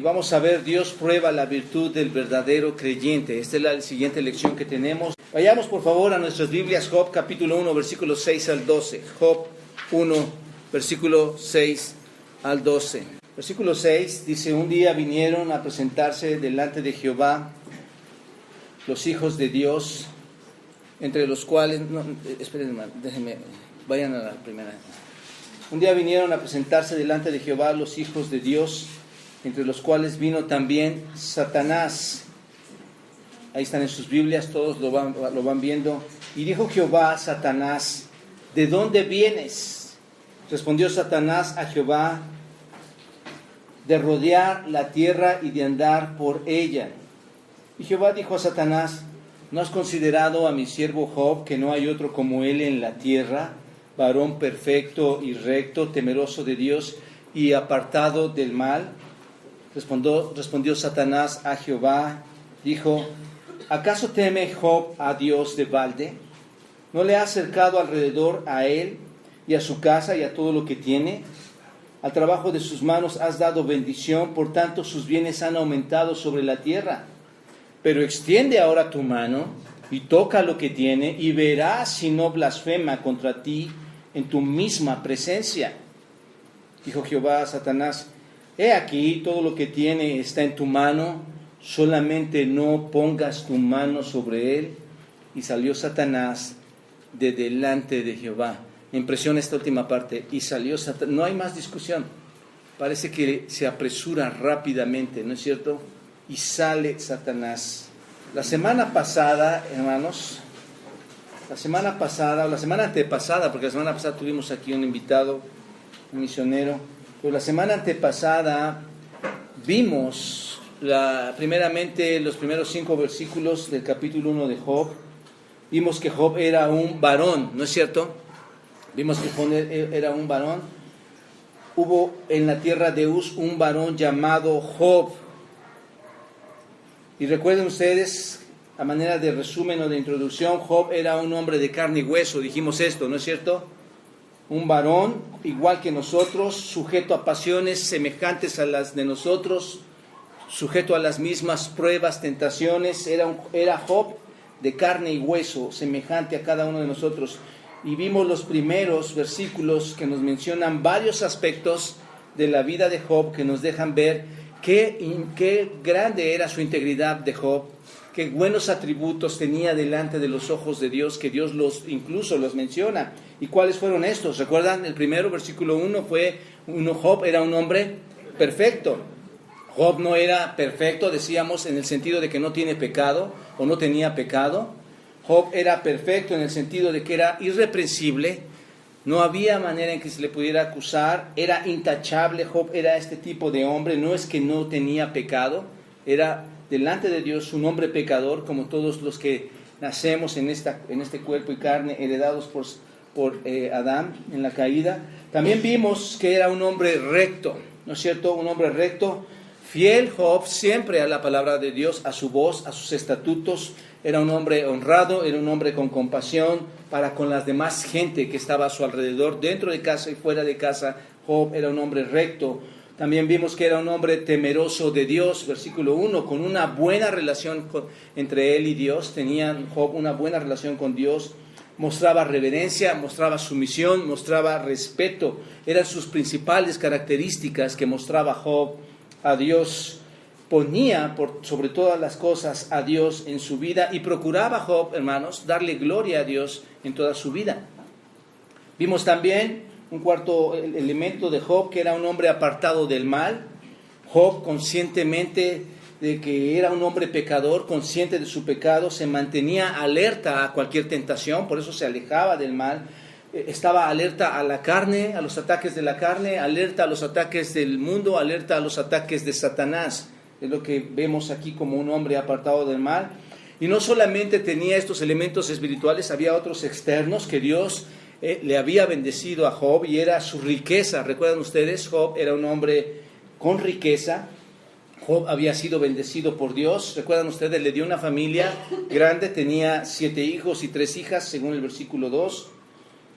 y vamos a ver Dios prueba la virtud del verdadero creyente. Esta es la siguiente lección que tenemos. Vayamos por favor a nuestras Biblias, Job capítulo 1, versículos 6 al 12. Job 1, versículo 6 al 12. Versículo 6 dice: un día vinieron a presentarse delante de Jehová los hijos de Dios, entre los cuales... No, esperen, déjenme, vayan a la primera. Un día vinieron a presentarse delante de Jehová los hijos de Dios, entre los cuales vino también Satanás. Ahí están en sus Biblias, todos lo van viendo. Y dijo Jehová a Satanás: ¿de dónde vienes? Respondió Satanás a Jehová: de rodear la tierra y de andar por ella. Y Jehová dijo a Satanás: ¿no has considerado a mi siervo Job, que no hay otro como él en la tierra, varón perfecto y recto, temeroso de Dios y apartado del mal? Respondió Satanás a Jehová, dijo: ¿acaso teme Job a Dios de balde? ¿No le ha acercado alrededor a él y a su casa y a todo lo que tiene? Al trabajo de sus manos has dado bendición, por tanto sus bienes han aumentado sobre la tierra. Pero extiende ahora tu mano y toca lo que tiene, y verás si no blasfema contra ti en tu misma presencia. Dijo Jehová a Satanás: he aquí, todo lo que tiene está en tu mano, solamente no pongas tu mano sobre él. Y salió Satanás de delante de Jehová. Me impresiona esta última parte. Y salió Satanás. No hay más discusión. Parece que se apresura rápidamente, ¿no es cierto? Y sale Satanás. La semana pasada, hermanos, la semana antepasada, porque la semana pasada tuvimos aquí un invitado, un misionero, pero la semana antepasada vimos primeramente los primeros 5 versículos del capítulo 1 de Job. Vimos que Job era un varón, ¿no es cierto? Vimos que Job era un varón. Hubo en la tierra de Uz un varón llamado Job. Y recuerden ustedes, a manera de resumen o de introducción, Job era un hombre de carne y hueso, dijimos esto, ¿no es cierto? Un varón, igual que nosotros, sujeto a pasiones semejantes a las de nosotros, sujeto a las mismas pruebas, tentaciones. Era Job de carne y hueso, semejante a cada uno de nosotros. Y vimos los primeros versículos que nos mencionan varios aspectos de la vida de Job, que nos dejan ver qué grande era su integridad de Job, qué buenos atributos tenía delante de los ojos de Dios, que Dios incluso los menciona. ¿Y cuáles fueron estos? ¿Recuerdan? El primero, versículo 1, Job era un hombre perfecto. Job no era perfecto, decíamos, en el sentido de que no tiene pecado o no tenía pecado. Job era perfecto en el sentido de que era irreprensible. No había manera en que se le pudiera acusar. Era intachable. Job era este tipo de hombre. No es que no tenía pecado. Era delante de Dios un hombre pecador, como todos los que nacemos en este cuerpo y carne, heredados por Adán en la caída. También vimos que era un hombre recto, ¿no es cierto? Un hombre recto, fiel Job siempre a la palabra de Dios, a su voz, a sus estatutos. Era un hombre honrado, era un hombre con compasión para con las demás gente que estaba a su alrededor, dentro de casa y fuera de casa. Job era un hombre recto. También vimos que era un hombre temeroso de Dios, versículo 1, con una buena relación entre él y Dios. Tenía Job una buena relación con Dios. Mostraba reverencia, mostraba sumisión, mostraba respeto. Eran sus principales características que mostraba Job a Dios. Ponía sobre todas las cosas a Dios en su vida, y procuraba Job, hermanos, darle gloria a Dios en toda su vida. Vimos también un cuarto elemento de Job, que era un hombre apartado del mal. Job, conscientemente de que era un hombre pecador, consciente de su pecado, se mantenía alerta a cualquier tentación, por eso se alejaba del mal. Estaba alerta a la carne, a los ataques de la carne, alerta a los ataques del mundo, alerta a los ataques de Satanás. Es lo que vemos aquí como un hombre apartado del mal. Y no solamente tenía estos elementos espirituales, había otros externos que Dios le había bendecido a Job, y era su riqueza. ¿Recuerdan ustedes? Job era un hombre con riqueza. Job había sido bendecido por Dios. ¿Recuerdan ustedes? Le dio una familia grande, tenía 7 hijos y 3 hijas, según el versículo 2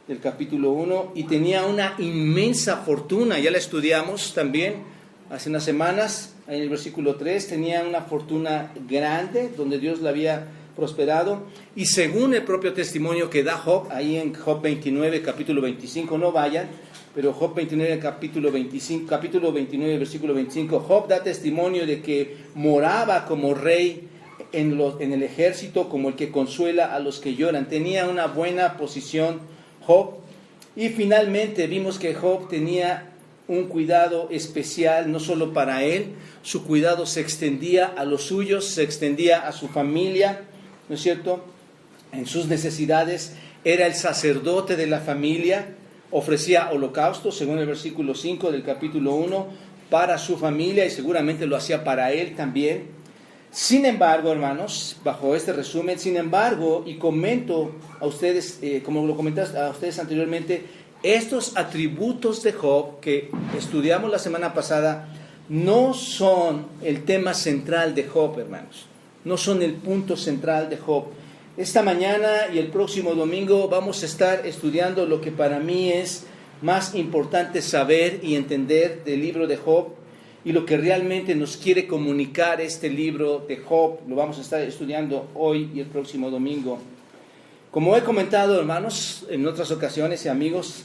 del capítulo 1, y tenía una inmensa fortuna. Ya la estudiamos también hace unas semanas. en el versículo 3, tenía una fortuna grande, donde Dios la había prosperado, y según el propio testimonio que da Job, ahí en Job 29, capítulo 25, no vayan, pero Job 29, capítulo 29, versículo 25, Job da testimonio de que moraba como rey en el ejército, como el que consuela a los que lloran. Tenía una buena posición Job, y finalmente vimos que Job tenía un cuidado especial, no solo para él, su cuidado se extendía a los suyos, se extendía a su familia, ¿no es cierto? En sus necesidades, era el sacerdote de la familia, ofrecía holocaustos, según el versículo 5 del capítulo 1, para su familia, y seguramente lo hacía para él también. Sin embargo, hermanos, bajo este resumen, sin embargo, y comento a ustedes, como lo comentaste a ustedes anteriormente, estos atributos de Job que estudiamos la semana pasada no son el tema central de Job, hermanos. No son el punto central de Job. Esta mañana y el próximo domingo vamos a estar estudiando lo que para mí es más importante saber y entender del libro de Job, y lo que realmente nos quiere comunicar este libro de Job. Lo vamos a estar estudiando hoy y el próximo domingo. Como he comentado, hermanos, en otras ocasiones y amigos,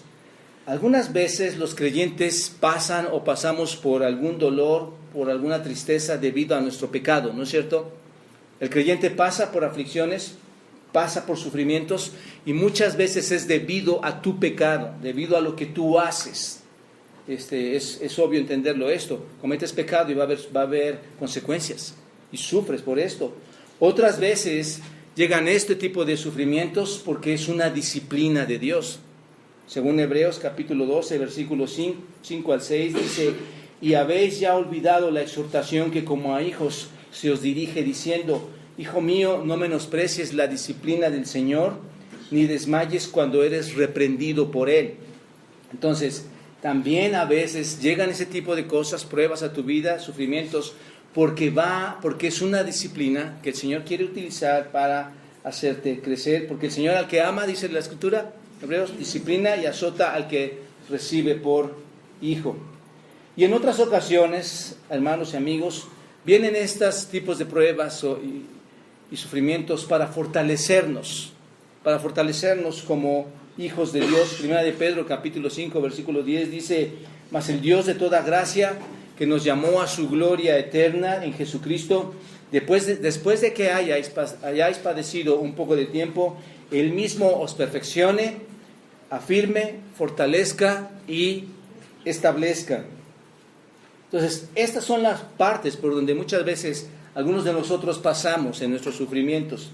algunas veces los creyentes pasan o pasamos por algún dolor, por alguna tristeza debido a nuestro pecado, ¿no es cierto? El creyente pasa por aflicciones, pasa por sufrimientos, y muchas veces es debido a tu pecado, debido a lo que tú haces. Es obvio entenderlo esto. Cometes pecado y va a haber consecuencias, y sufres por esto. Otras veces llegan este tipo de sufrimientos porque es una disciplina de Dios. Según Hebreos capítulo 12, versículos 5 al 6, dice: y habéis ya olvidado la exhortación que como a hijos se os dirige, diciendo: hijo mío, no menosprecies la disciplina del Señor, ni desmayes cuando eres reprendido por Él. Entonces, también a veces llegan ese tipo de cosas, pruebas a tu vida, sufrimientos, porque es una disciplina que el Señor quiere utilizar para hacerte crecer, porque el Señor al que ama, dice la Escritura, Hebreos, disciplina y azota al que recibe por hijo. Y en otras ocasiones, hermanos y amigos, vienen estos tipos de pruebas y sufrimientos para fortalecernos como hijos de Dios. Primera de Pedro capítulo 5 versículo 10 dice: mas el Dios de toda gracia, que nos llamó a su gloria eterna en Jesucristo, después de que hayáis padecido un poco de tiempo, Él mismo os perfeccione, afirme, fortalezca y establezca. Entonces, estas son las partes por donde muchas veces algunos de nosotros pasamos en nuestros sufrimientos.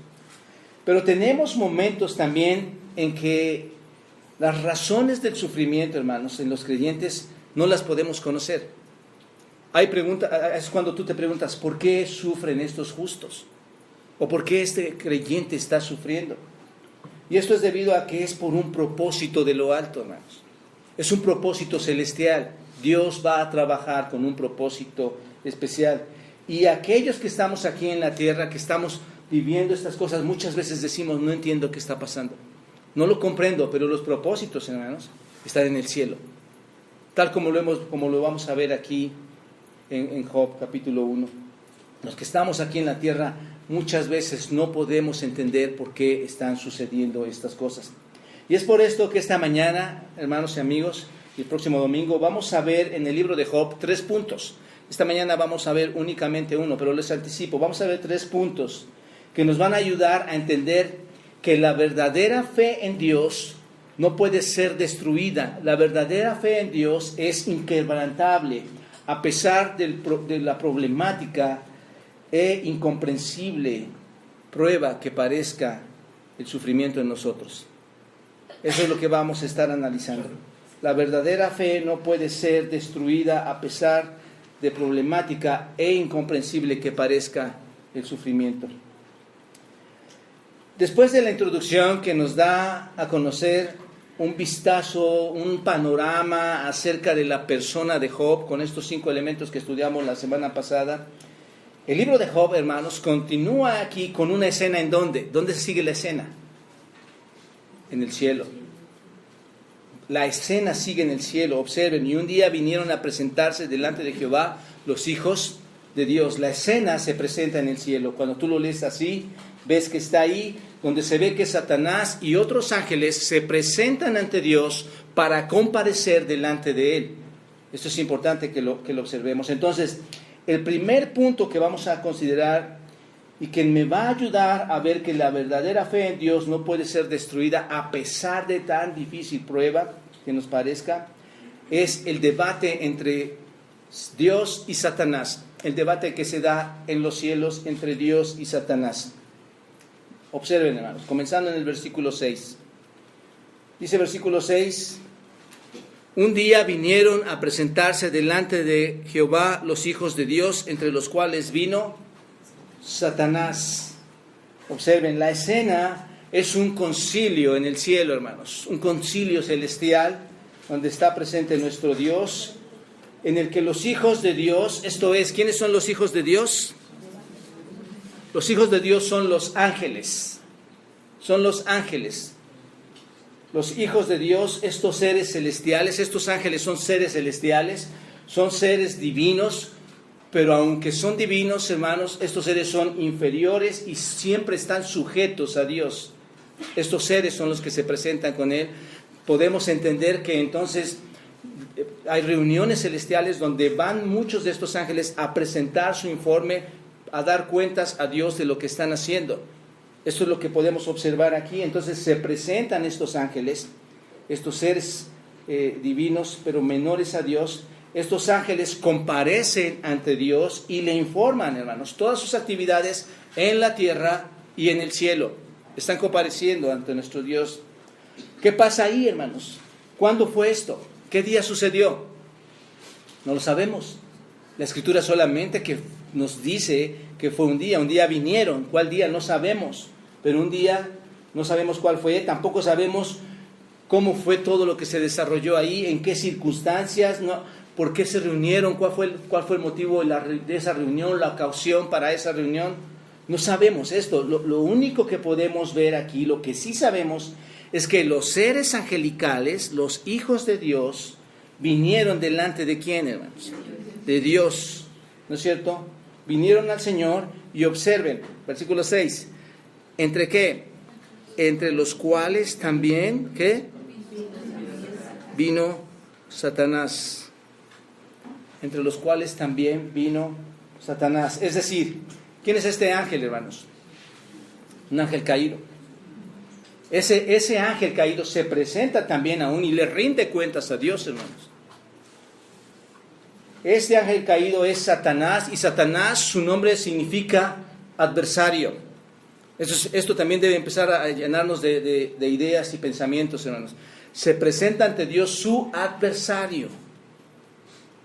Pero tenemos momentos también en que las razones del sufrimiento, hermanos, en los creyentes no las podemos conocer. Es cuando tú te preguntas: ¿por qué sufren estos justos? ¿O por qué este creyente está sufriendo? Y esto es debido a que es por un propósito de lo alto, hermanos. Es un propósito celestial. Dios va a trabajar con un propósito especial. Y aquellos que estamos aquí en la tierra, que estamos viviendo estas cosas, muchas veces decimos: no entiendo qué está pasando, no lo comprendo, pero los propósitos, hermanos, están en el cielo, tal como lo vamos a ver aquí en Job capítulo 1. Los que estamos aquí en la tierra muchas veces no podemos entender por qué están sucediendo estas cosas. Y es por esto que esta mañana, hermanos y amigos, y el próximo domingo vamos a ver en el libro de Job 3 puntos. Esta mañana vamos a ver únicamente uno, pero les anticipo, vamos a ver 3 puntos que nos van a ayudar a entender que la verdadera fe en Dios no puede ser destruida. La verdadera fe en Dios es inquebrantable, a pesar de la problemática e incomprensible prueba que parezca el sufrimiento en nosotros. Eso es lo que vamos a estar analizando. La verdadera fe no puede ser destruida a pesar de problemática e incomprensible que parezca el sufrimiento. Después de la introducción que nos da a conocer un vistazo, un panorama acerca de la persona de Job, con estos 5 elementos que estudiamos la semana pasada, el libro de Job, hermanos, continúa aquí con una escena. ¿En dónde? ¿Dónde sigue la escena? En el cielo. La escena sigue en el cielo. Observen: y un día vinieron a presentarse delante de Jehová los hijos de Dios. La escena se presenta en el cielo. Cuando tú lo lees así, ves que está ahí, donde se ve que Satanás y otros ángeles se presentan ante Dios para comparecer delante de Él. Esto es importante que lo observemos. Entonces, el primer punto que vamos a considerar y que me va a ayudar a ver que la verdadera fe en Dios no puede ser destruida a pesar de tan difícil prueba que nos parezca, es el debate entre Dios y Satanás, el debate que se da en los cielos entre Dios y Satanás. Observen, hermanos, comenzando en el versículo 6. Dice versículo 6: un día vinieron a presentarse delante de Jehová los hijos de Dios, entre los cuales vino Satanás. Observen, la escena es un concilio en el cielo, hermanos, un concilio celestial donde está presente nuestro Dios, en el que los hijos de Dios, esto es, ¿quiénes son los hijos de Dios? Los hijos de Dios son los ángeles, son los ángeles. Los hijos de Dios, estos seres celestiales, estos ángeles son seres celestiales, son seres divinos, pero aunque son divinos, hermanos, estos seres son inferiores y siempre están sujetos a Dios. Estos seres son los que se presentan con Él. Podemos entender que entonces hay reuniones celestiales donde van muchos de estos ángeles a presentar su informe, a dar cuentas a Dios de lo que están haciendo. Esto es lo que podemos observar aquí. Entonces se presentan estos ángeles, estos seres divinos, pero menores a Dios. Estos ángeles comparecen ante Dios y le informan, hermanos, todas sus actividades en la tierra y en el cielo. Están compareciendo ante nuestro Dios. ¿Qué pasa ahí, hermanos? ¿Cuándo fue esto? ¿Qué día sucedió? No lo sabemos. La Escritura solamente que nos dice que fue un día vinieron. ¿Cuál día? No sabemos. Pero un día, no sabemos cuál fue, tampoco sabemos cómo fue todo lo que se desarrolló ahí, en qué circunstancias, por qué se reunieron, cuál fue el motivo de esa reunión, la ocasión para esa reunión. No sabemos esto. Lo único que podemos ver aquí, lo que sí sabemos, es que los seres angelicales, los hijos de Dios, vinieron delante de ¿quién, hermanos? De Dios, ¿no es cierto? Vinieron al Señor y observen, versículo 6. ¿Entre qué? Entre los cuales también, ¿qué? Vino Satanás. Entre los cuales también vino Satanás. Es decir, ¿quién es este ángel, hermanos? Un ángel caído. Ese ángel caído se presenta también aún y le rinde cuentas a Dios, hermanos. Este ángel caído es Satanás, y Satanás, su nombre significa adversario. Esto también debe empezar a llenarnos de ideas y pensamientos, hermanos. Se presenta ante Dios su adversario.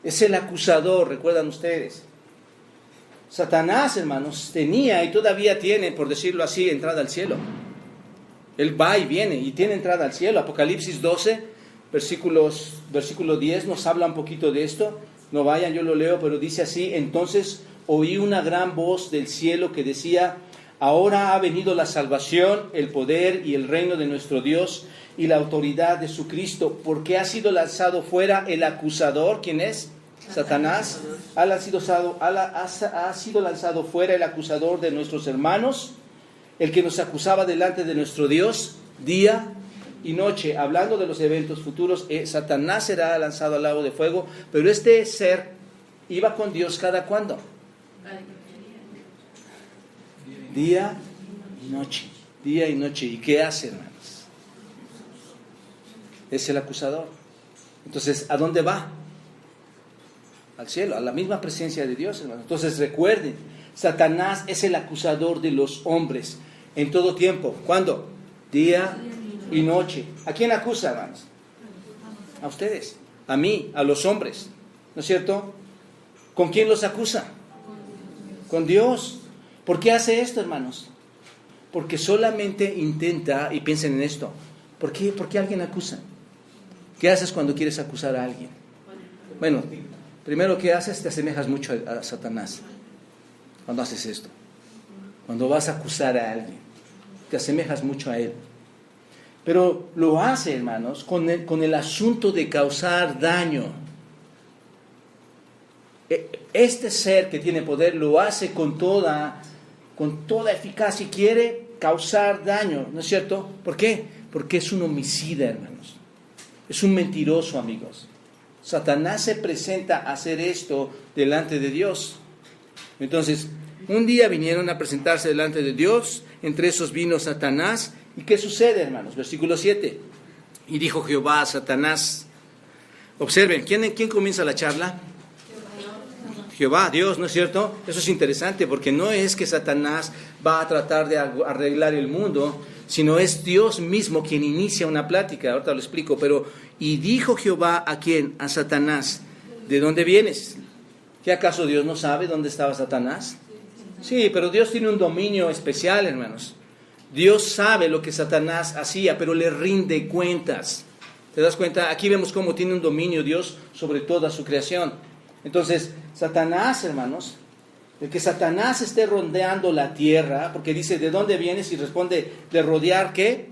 Es el acusador, recuerdan ustedes. Satanás, hermanos, tenía y todavía tiene, por decirlo así, entrada al cielo. Él va y viene y tiene entrada al cielo. Apocalipsis 12, versículo 10 nos habla un poquito de esto. No vayan, yo lo leo, pero dice así: entonces oí una gran voz del cielo que decía: ahora ha venido la salvación, el poder y el reino de nuestro Dios y la autoridad de su Cristo, porque ha sido lanzado fuera el acusador. ¿Quién es? Satanás. Ha sido lanzado fuera el acusador de nuestros hermanos, el que nos acusaba delante de nuestro Dios día y noche. Hablando de los eventos futuros, Satanás será lanzado al lago de fuego, pero este ser iba con Dios ¿cada cuándo? Día y noche. Día y noche. ¿Y qué hace, hermanos? Es el acusador. Entonces, ¿a dónde va? Al cielo, a la misma presencia de Dios, hermanos. Entonces, recuerden, Satanás es el acusador de los hombres en todo tiempo. ¿Cuándo? Día y noche. ¿A quién acusa, hermanos? A ustedes, a mí, a los hombres. ¿No es cierto? ¿Con quién los acusa? Con Dios. ¿Por qué hace esto, hermanos? Porque solamente intenta, y piensen en esto, ¿por qué alguien acusa? ¿Qué haces cuando quieres acusar a alguien? Bueno, primero que haces, te asemejas mucho a Satanás. Cuando haces esto, cuando vas a acusar a alguien, te asemejas mucho a él. Pero lo hace, hermanos, con el asunto de causar daño. Este ser que tiene poder lo hace con toda eficacia y quiere causar daño, ¿no es cierto? ¿Por qué? Porque es un homicida, hermanos. Es un mentiroso, amigos. Satanás se presenta a hacer esto delante de Dios. Entonces, un día vinieron a presentarse delante de Dios, entre esos vino Satanás. ¿Y qué sucede, hermanos? Versículo 7. Y dijo Jehová a Satanás. Observen, ¿quién comienza la charla? Jehová, Dios, ¿no es cierto? Eso es interesante porque no es que Satanás va a tratar de arreglar el mundo, sino es Dios mismo quien inicia una plática. Ahorita lo explico, pero y dijo Jehová ¿a quién? A Satanás. ¿De dónde vienes? ¿Qué acaso Dios no sabe dónde estaba Satanás? Sí, pero Dios tiene un dominio especial, hermanos. Dios sabe lo que Satanás hacía, pero le rinde cuentas. ¿Te das cuenta? Aquí vemos cómo tiene un dominio Dios sobre toda su creación. Entonces, Satanás, hermanos, el que Satanás esté rodeando la tierra, porque dice, ¿de dónde vienes? Y responde, ¿de rodear qué?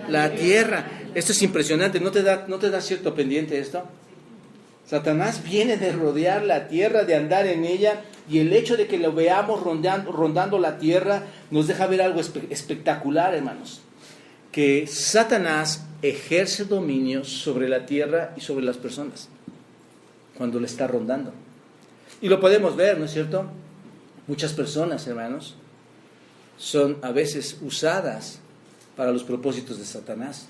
La tierra. Esto es impresionante, ¿no te da cierto pendiente esto? Satanás viene de rodear la tierra, de andar en ella, y el hecho de que lo veamos rondando la tierra nos deja ver algo espectacular, hermanos. Que Satanás ejerce dominio sobre la tierra y sobre las personas cuando le está rondando. Y lo podemos ver, ¿no es cierto? Muchas personas, hermanos, son a veces usadas para los propósitos de Satanás.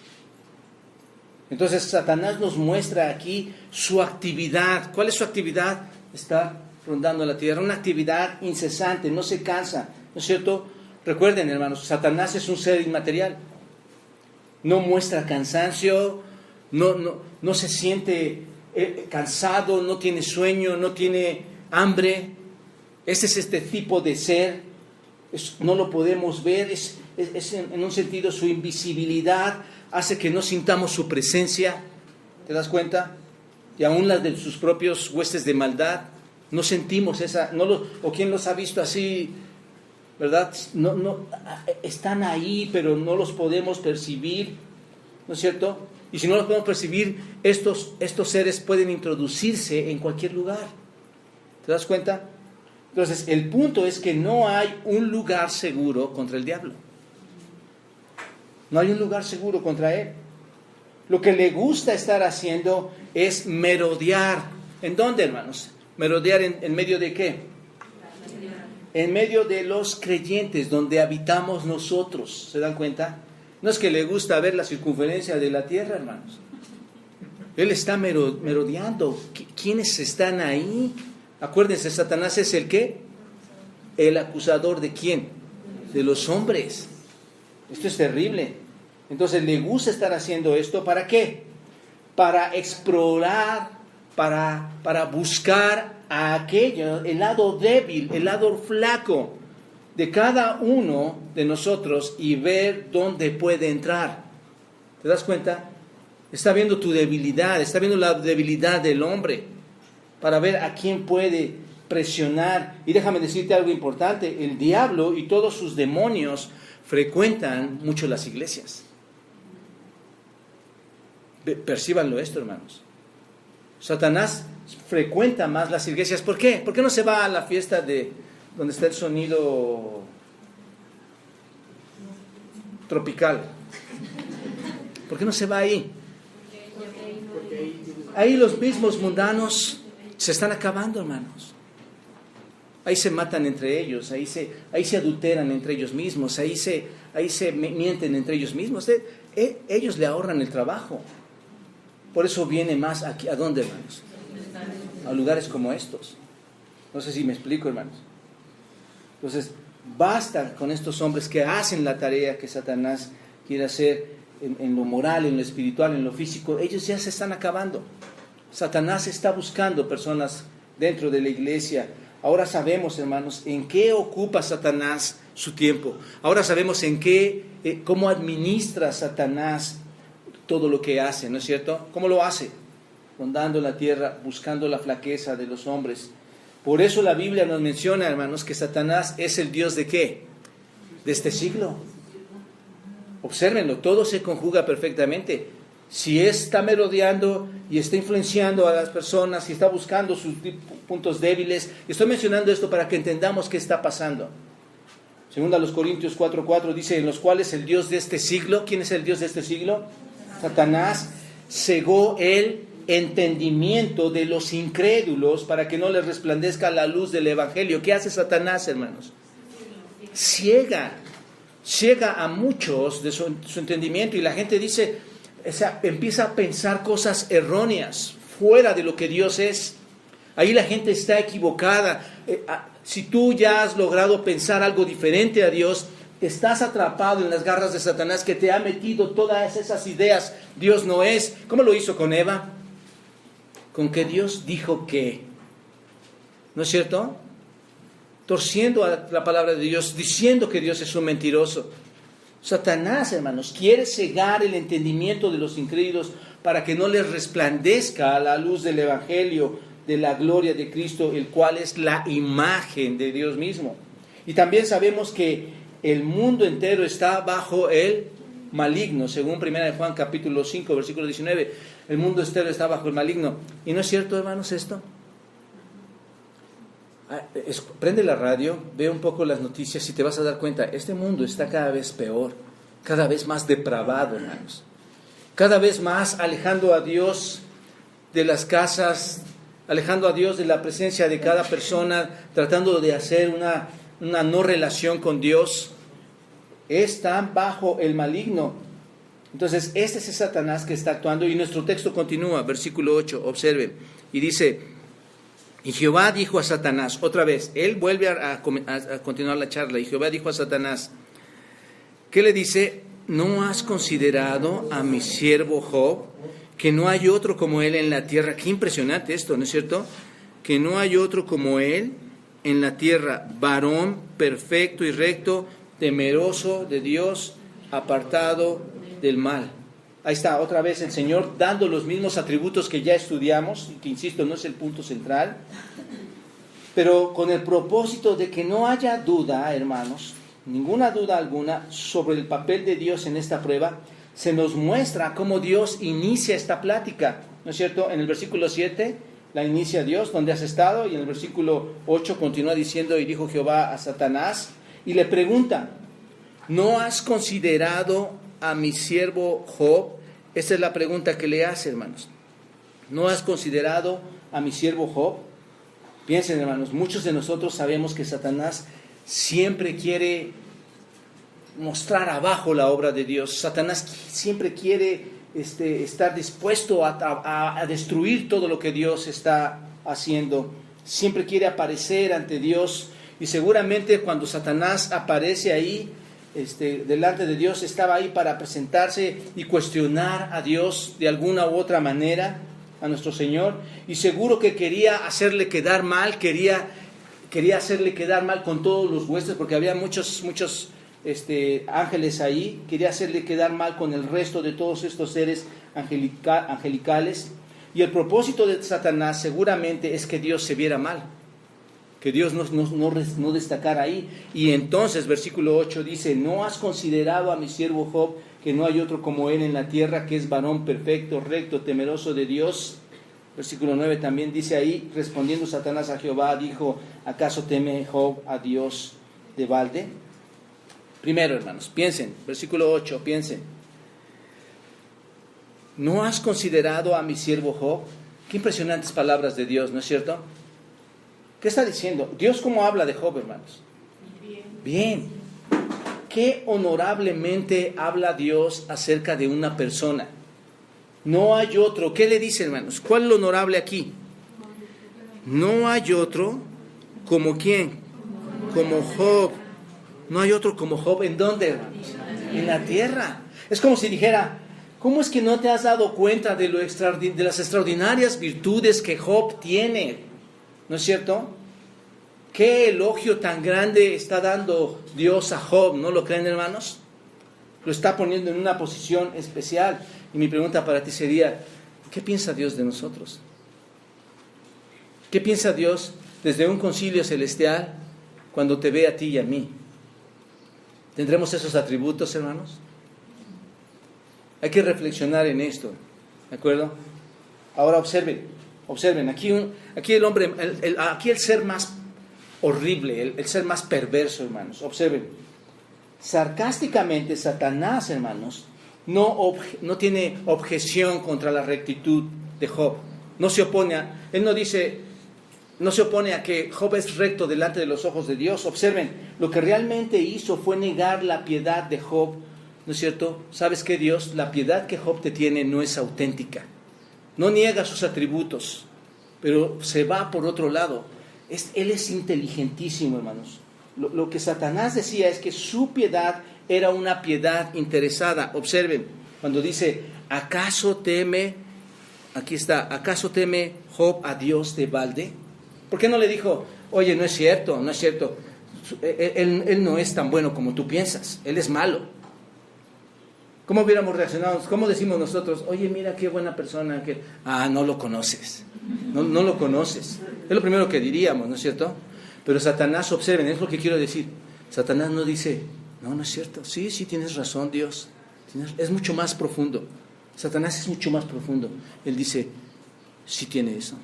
Entonces Satanás nos muestra aquí su actividad. ¿Cuál es su actividad? Está rondando la tierra, una actividad incesante, no se cansa, ¿no es cierto? Recuerden, hermanos, Satanás es un ser inmaterial. No muestra cansancio, no se siente cansado, no tiene sueño, no tiene hambre. Ese es este tipo de ser. No lo podemos ver, es en un sentido su invisibilidad hace que no sintamos su presencia. ¿Te das cuenta? Y aún las de sus propios huestes de maldad, no sentimos esa, o quien los ha visto así, ¿verdad? No, están ahí, pero no los podemos percibir, ¿no es cierto? Y si no los podemos percibir, estos seres pueden introducirse en cualquier lugar. ¿Te das cuenta? Entonces, el punto es que no hay un lugar seguro contra el diablo. No hay un lugar seguro contra él. Lo que le gusta estar haciendo es merodear. ¿En dónde, hermanos? Merodear en medio de qué? En medio de los creyentes, donde habitamos nosotros. ¿Se dan cuenta? No es que le gusta ver la circunferencia de la tierra, hermanos. Él está merodeando. ¿Quiénes están ahí? Acuérdense, Satanás es el ¿qué? El acusador ¿de quién? De los hombres. Esto es terrible. Entonces le gusta estar haciendo esto. ¿Para qué? Para explorar, para buscar a aquello, el lado débil, el lado flaco de cada uno de nosotros y ver dónde puede entrar. ¿Te das cuenta? Está viendo tu debilidad, está viendo la debilidad del hombre para ver a quién puede presionar. Y déjame decirte algo importante, el diablo y todos sus demonios frecuentan mucho las iglesias. Percíbanlo esto, hermanos. Satanás frecuenta más las iglesias. ¿Por qué? ¿Por qué no se va a la fiesta de donde está el sonido tropical? ¿Por qué no se va ahí? Ahí los mismos mundanos se están acabando, hermanos. Ahí se matan entre ellos, ahí se adulteran entre ellos mismos, ahí se mienten entre ellos mismos. Ellos le ahorran el trabajo. Por eso viene más aquí. ¿A dónde, hermanos? A lugares como estos. No sé si me explico, hermanos. Entonces, basta con estos hombres que hacen la tarea que Satanás quiere hacer en lo moral, en lo espiritual, en lo físico. Ellos ya se están acabando. Satanás está buscando personas dentro de la iglesia. Ahora sabemos, hermanos, en qué ocupa Satanás su tiempo. Ahora sabemos cómo administra Satanás todo lo que hace, ¿no es cierto? ¿Cómo lo hace? Rondando la tierra, buscando la flaqueza de los hombres. Por eso la Biblia nos menciona, hermanos, que Satanás es el Dios ¿de qué? De este siglo. Obsérvenlo, todo se conjuga perfectamente. Si está merodeando y está influenciando a las personas y está buscando puntos débiles. Estoy mencionando esto para que entendamos qué está pasando. Según a los Corintios 4:4 dice, en los cuales el Dios de este siglo, ¿quién es el Dios de este siglo? Satanás, cegó el entendimiento de los incrédulos para que no les resplandezca la luz del Evangelio. ¿Qué hace Satanás, hermanos? Ciega a muchos de su entendimiento, y la gente dice, o sea, empieza a pensar cosas erróneas, fuera de lo que Dios es. Ahí la gente está equivocada. Si tú ya has logrado pensar algo diferente a Dios, estás atrapado en las garras de Satanás, que te ha metido todas esas ideas. Dios no es. ¿Cómo lo hizo con Eva? Con que Dios dijo que. ¿No es cierto? Torciendo a la palabra de Dios, diciendo que Dios es un mentiroso. Satanás, hermanos, quiere cegar el entendimiento de los incrédulos para que no les resplandezca la luz del Evangelio, de la gloria de Cristo, el cual es la imagen de Dios mismo. Y también sabemos que el mundo entero está bajo el maligno, según 1 Juan capítulo 5, versículo 19. El mundo entero está bajo el maligno. ¿Y no es cierto, hermanos, esto? Prende la radio, ve un poco las noticias y te vas a dar cuenta, este mundo está cada vez peor, cada vez más depravado, hermanos. Cada vez más alejando a Dios de las casas, alejando a Dios de la presencia de cada persona, tratando de hacer una no relación con Dios. Están bajo el maligno. Entonces, este es el Satanás que está actuando, y nuestro texto continúa, versículo 8, observen, y dice, y Jehová dijo a Satanás, otra vez, él vuelve a continuar la charla, y Jehová dijo a Satanás, ¿qué le dice? ¿No has considerado a mi siervo Job, que no hay otro como él en la tierra? Qué impresionante esto, ¿no es cierto? Que no hay otro como él en la tierra, varón perfecto y recto, temeroso de Dios, apartado del mal. Ahí está, otra vez el Señor dando los mismos atributos que ya estudiamos, y que, insisto, no es el punto central, pero con el propósito de que no haya duda, hermanos, ninguna duda alguna sobre el papel de Dios en esta prueba. Se nos muestra cómo Dios inicia esta plática, ¿no es cierto? En el versículo 7 la inicia Dios, ¿dónde has estado? Y en el versículo 8 continúa diciendo, y dijo Jehová a Satanás, y le pregunta, ¿no has considerado a mi siervo Job? Esa es la pregunta que le hace, hermanos. ¿No has considerado a mi siervo Job? Piensen, hermanos, muchos de nosotros sabemos que Satanás siempre quiere mostrar abajo la obra de Dios. Satanás siempre quiere estar dispuesto a destruir todo lo que Dios está haciendo. Siempre quiere aparecer ante Dios, y seguramente cuando Satanás aparece ahí, delante de Dios, estaba ahí para presentarse y cuestionar a Dios de alguna u otra manera, a nuestro Señor, y seguro que quería hacerle quedar mal, quería hacerle quedar mal con todos los huestes, porque había muchos ángeles ahí. Quería hacerle quedar mal con el resto de todos estos seres angelicales, y el propósito de Satanás seguramente es que Dios se viera mal, que Dios no destacara ahí. Y entonces versículo 8 dice, ¿no has considerado a mi siervo Job, que no hay otro como él en la tierra, que es varón perfecto, recto, temeroso de Dios? Versículo 9 también dice ahí, respondiendo Satanás a Jehová, dijo, ¿acaso teme Job a Dios de balde? Primero, hermanos, piensen, versículo 8, piensen. ¿No has considerado a mi siervo Job? Qué impresionantes palabras de Dios, ¿no es cierto? ¿Qué está diciendo? Dios, ¿cómo habla de Job, hermanos? Bien. Qué honorablemente habla Dios acerca de una persona. No hay otro. ¿Qué le dice, hermanos? ¿Cuál es lo honorable aquí? No hay otro como ¿quién? Como Job. No hay otro como Job. ¿En dónde, hermanos? En la tierra. Es como si dijera, ¿cómo es que no te has dado cuenta de las extraordinarias virtudes que Job tiene? ¿No es cierto? ¿Qué elogio tan grande está dando Dios a Job? ¿No lo creen, hermanos? Lo está poniendo en una posición especial. Y mi pregunta para ti sería, ¿qué piensa Dios de nosotros? ¿Qué piensa Dios desde un concilio celestial cuando te ve a ti y a mí? ¿Tendremos esos atributos, hermanos? Hay que reflexionar en esto, ¿de acuerdo? Ahora observen, Observen, aquí el hombre, aquí el ser más horrible, el ser más perverso, hermanos. Observen, sarcásticamente Satanás, hermanos, no tiene objeción contra la rectitud de Job. No se opone él no se opone a que Job es recto delante de los ojos de Dios. Observen, lo que realmente hizo fue negar la piedad de Job, ¿no es cierto? ¿Sabes qué, Dios? La piedad que Job te tiene no es auténtica. No niega sus atributos, pero se va por otro lado. Él es inteligentísimo, hermanos. Lo que Satanás decía es que su piedad era una piedad interesada. Observen, cuando dice, ¿acaso teme Job a Dios de balde? ¿Por qué no le dijo, oye, no es cierto, él no es tan bueno como tú piensas, él es malo? ¿Cómo hubiéramos reaccionado? ¿Cómo decimos nosotros, oye, mira qué buena persona? No lo conoces, no lo conoces. Es lo primero que diríamos, ¿no es cierto? Pero Satanás, observen, es lo que quiero decir. Satanás no dice, no es cierto, sí, tienes razón, Dios. Es mucho más profundo. Satanás es mucho más profundo. Él dice, sí tiene eso.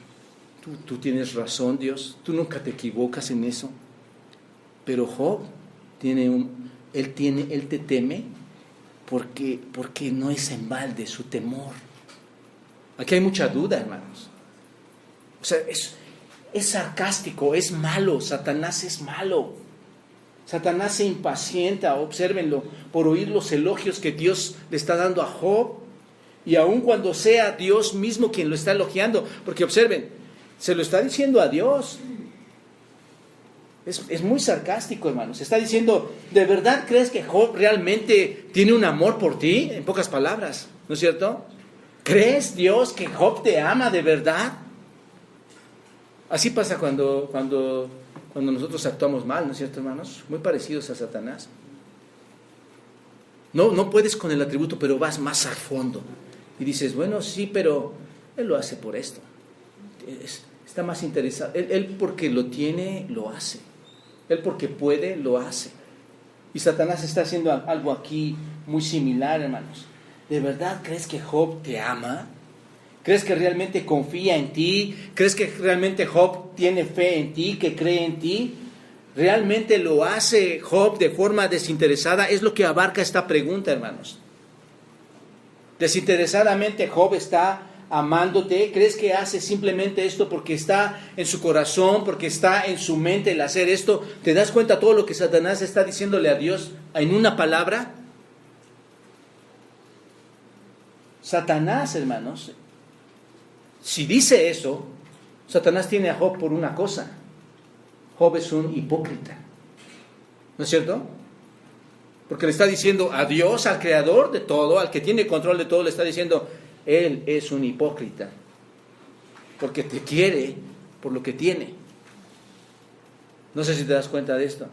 Tú tienes razón, Dios. Tú nunca te equivocas en eso. Pero Job él te teme porque no es en balde su temor. Aquí hay mucha duda, hermanos. O sea, es sarcástico, es malo. Satanás es malo. Satanás se impacienta, obsérvenlo, por oír los elogios que Dios le está dando a Job. Y aun cuando sea Dios mismo quien lo está elogiando. Porque observen, se lo está diciendo a Dios. Es muy sarcástico, hermanos. Está diciendo, ¿de verdad crees que Job realmente tiene un amor por ti? En pocas palabras, ¿no es cierto? ¿Crees, Dios, que Job te ama de verdad? Así pasa cuando nosotros actuamos mal, ¿no es cierto, hermanos? Muy parecidos a Satanás. No puedes con el atributo, pero vas más al fondo. Y dices, bueno, sí, pero él lo hace por esto. Está más interesado. Él porque lo tiene, lo hace. Él porque puede, lo hace. Y Satanás está haciendo algo aquí muy similar, hermanos. ¿De verdad crees que Job te ama? ¿Crees que realmente confía en ti? ¿Crees que realmente Job tiene fe en ti, que cree en ti? ¿Realmente lo hace Job de forma desinteresada? Es lo que abarca esta pregunta, hermanos. ¿Desinteresadamente Job está amándote? ¿Crees que hace simplemente esto porque está en su corazón, porque está en su mente el hacer esto? ¿Te das cuenta todo lo que Satanás está diciéndole a Dios en una palabra? Satanás, hermanos, si dice eso, Satanás tiene a Job por una cosa. Job es un hipócrita. ¿No es cierto? Porque le está diciendo a Dios, al creador de todo, al que tiene control de todo, le está diciendo, él es un hipócrita. Porque te quiere por lo que tiene. No sé si te das cuenta de esto.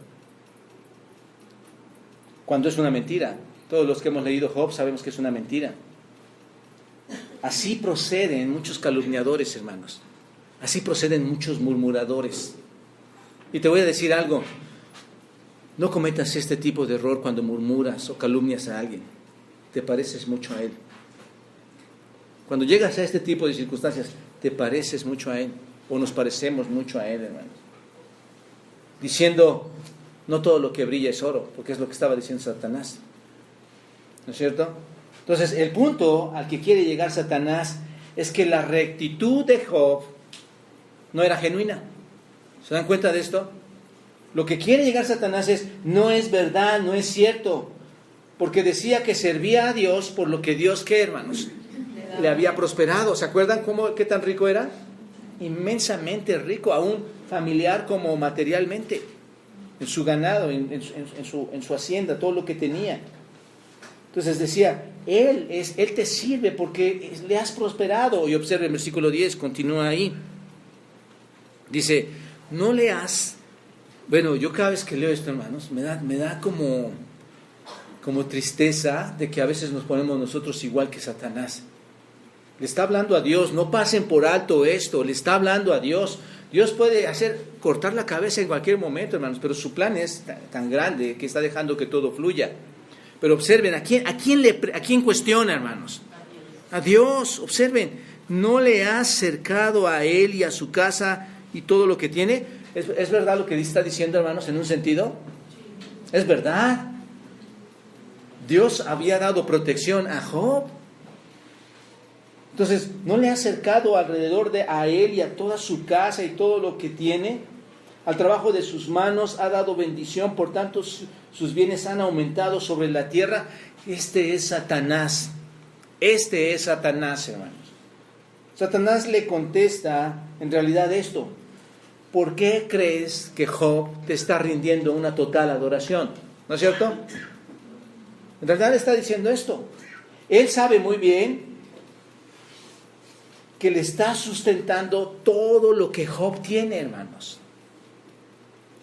Cuando es una mentira. Todos los que hemos leído Job sabemos que es una mentira. Así proceden muchos calumniadores, hermanos. Así proceden muchos murmuradores. Y te voy a decir algo. No cometas este tipo de error cuando murmuras o calumnias a alguien. Te pareces mucho a él. Cuando llegas a este tipo de circunstancias, te pareces mucho a él. O nos parecemos mucho a él, hermanos. Diciendo, no todo lo que brilla es oro, porque es lo que estaba diciendo Satanás. ¿No es cierto? Entonces, el punto al que quiere llegar Satanás es que la rectitud de Job no era genuina. ¿Se dan cuenta de esto? Lo que quiere llegar Satanás es, no es verdad, no es cierto. Porque decía que servía a Dios por lo que Dios, ¿qué, hermanos? Le había prosperado. ¿Se acuerdan qué tan rico era? Inmensamente rico, aún familiar como materialmente. En su ganado, en su hacienda, todo lo que tenía. Entonces decía, Él te sirve porque le has prosperado. Y observe el versículo 10, continúa ahí. Dice, no le has... Bueno, yo cada vez que leo esto, hermanos, me da como tristeza de que a veces nos ponemos nosotros igual que Satanás. Le está hablando a Dios, no pasen por alto esto, le está hablando a Dios. Dios puede cortar la cabeza en cualquier momento, hermanos, pero su plan es tan grande que está dejando que todo fluya. Pero observen, ¿a quién cuestiona, hermanos? A Dios. Observen, ¿no le has cercado a él y a su casa y todo lo que tiene? ¿Es verdad lo que está diciendo, hermanos, en un sentido? Es verdad. Dios había dado protección a Job. Entonces, ¿no le ha acercado alrededor a él y a toda su casa y todo lo que tiene? Al trabajo de sus manos ha dado bendición, por tanto sus bienes han aumentado sobre la tierra. Este es Satanás. Este es Satanás, hermanos. Satanás le contesta en realidad esto: ¿por qué crees que Job te está rindiendo una total adoración? ¿No es cierto? En realidad le está diciendo esto. Él sabe muy bien que le está sustentando todo lo que Job tiene, hermanos.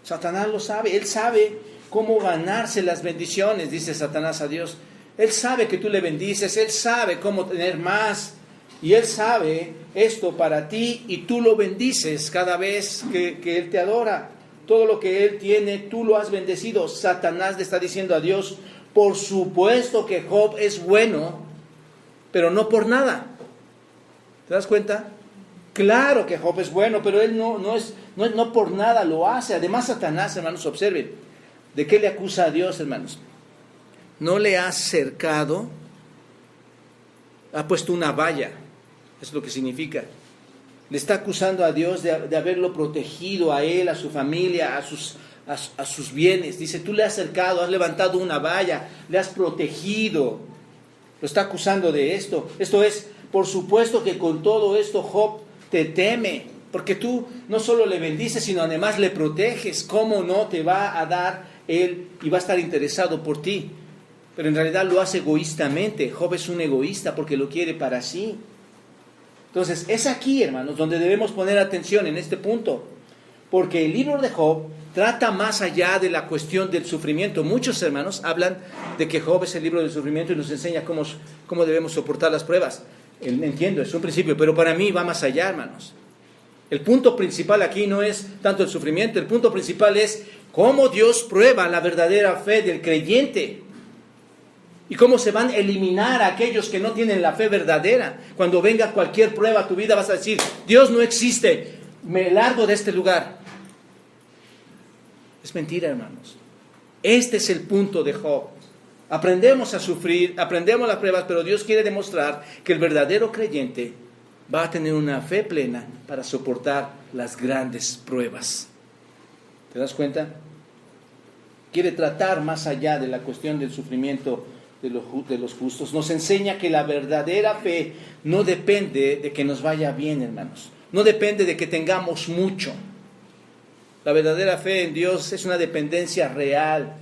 Satanás lo sabe. Él sabe cómo ganarse las bendiciones, dice Satanás a Dios. Él sabe que tú le bendices. Él sabe cómo tener más. Y Él sabe esto para ti y tú lo bendices cada vez que Él te adora. Todo lo que Él tiene, tú lo has bendecido. Satanás le está diciendo a Dios: por supuesto que Job es bueno, pero no por nada. ¿Te das cuenta? Claro que Job es bueno, pero él no por nada lo hace. Además, Satanás, hermanos, observen, ¿de qué le acusa a Dios, hermanos? No le ha cercado, ha puesto una valla. Es lo que significa. Le está acusando a Dios de haberlo protegido a él, a su familia, a sus bienes. Dice: tú le has cercado, has levantado una valla, le has protegido. Lo está acusando de esto. Esto es, por supuesto que con todo esto Job te teme, porque tú no solo le bendices, sino además le proteges. ¿Cómo no te va a dar él y va a estar interesado por ti? Pero en realidad lo hace egoístamente. Job es un egoísta porque lo quiere para sí. Entonces, es aquí, hermanos, donde debemos poner atención en este punto. Porque el libro de Job trata más allá de la cuestión del sufrimiento. Muchos hermanos hablan de que Job es el libro del sufrimiento y nos enseña cómo debemos soportar las pruebas. Entiendo, es un principio, pero para mí va más allá, hermanos. El punto principal aquí no es tanto el sufrimiento, el punto principal es cómo Dios prueba la verdadera fe del creyente. Y cómo se van a eliminar a aquellos que no tienen la fe verdadera. Cuando venga cualquier prueba a tu vida vas a decir: Dios no existe, me largo de este lugar. Es mentira, hermanos. Este es el punto de Job. Aprendemos a sufrir, aprendemos las pruebas, pero Dios quiere demostrar que el verdadero creyente va a tener una fe plena para soportar las grandes pruebas. ¿Te das cuenta? Quiere tratar más allá de la cuestión del sufrimiento de los justos. Nos enseña que la verdadera fe no depende de que nos vaya bien, hermanos. No depende de que tengamos mucho. La verdadera fe en Dios es una dependencia real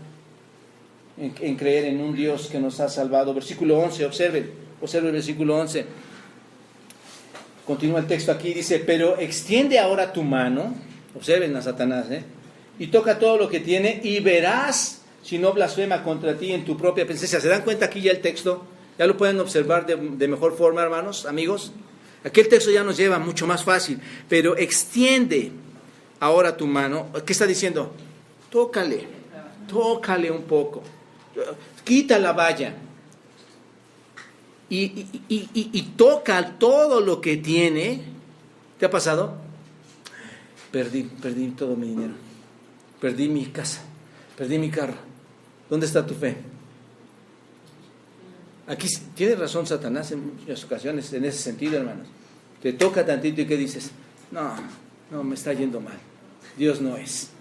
en creer en un Dios que nos ha salvado. Versículo 11, observe el versículo 11. Continúa el texto aquí, dice: pero extiende ahora tu mano, observen a Satanás, y toca todo lo que tiene y verás si no blasfema contra ti en tu propia presencia. ¿Se dan cuenta aquí ya el texto? ¿Ya lo pueden observar de mejor forma, hermanos, amigos? Aquí el texto ya nos lleva mucho más fácil. Pero extiende ahora tu mano. ¿Qué está diciendo? Tócale un poco. Quita la valla. Y toca todo lo que tiene. ¿Te ha pasado? Perdí todo mi dinero. Perdí mi casa. Perdí mi carro. ¿Dónde está tu fe? Aquí tiene razón Satanás en muchas ocasiones en ese sentido, hermanos. Te toca tantito y ¿qué dices? No, me está yendo mal. Dios no es.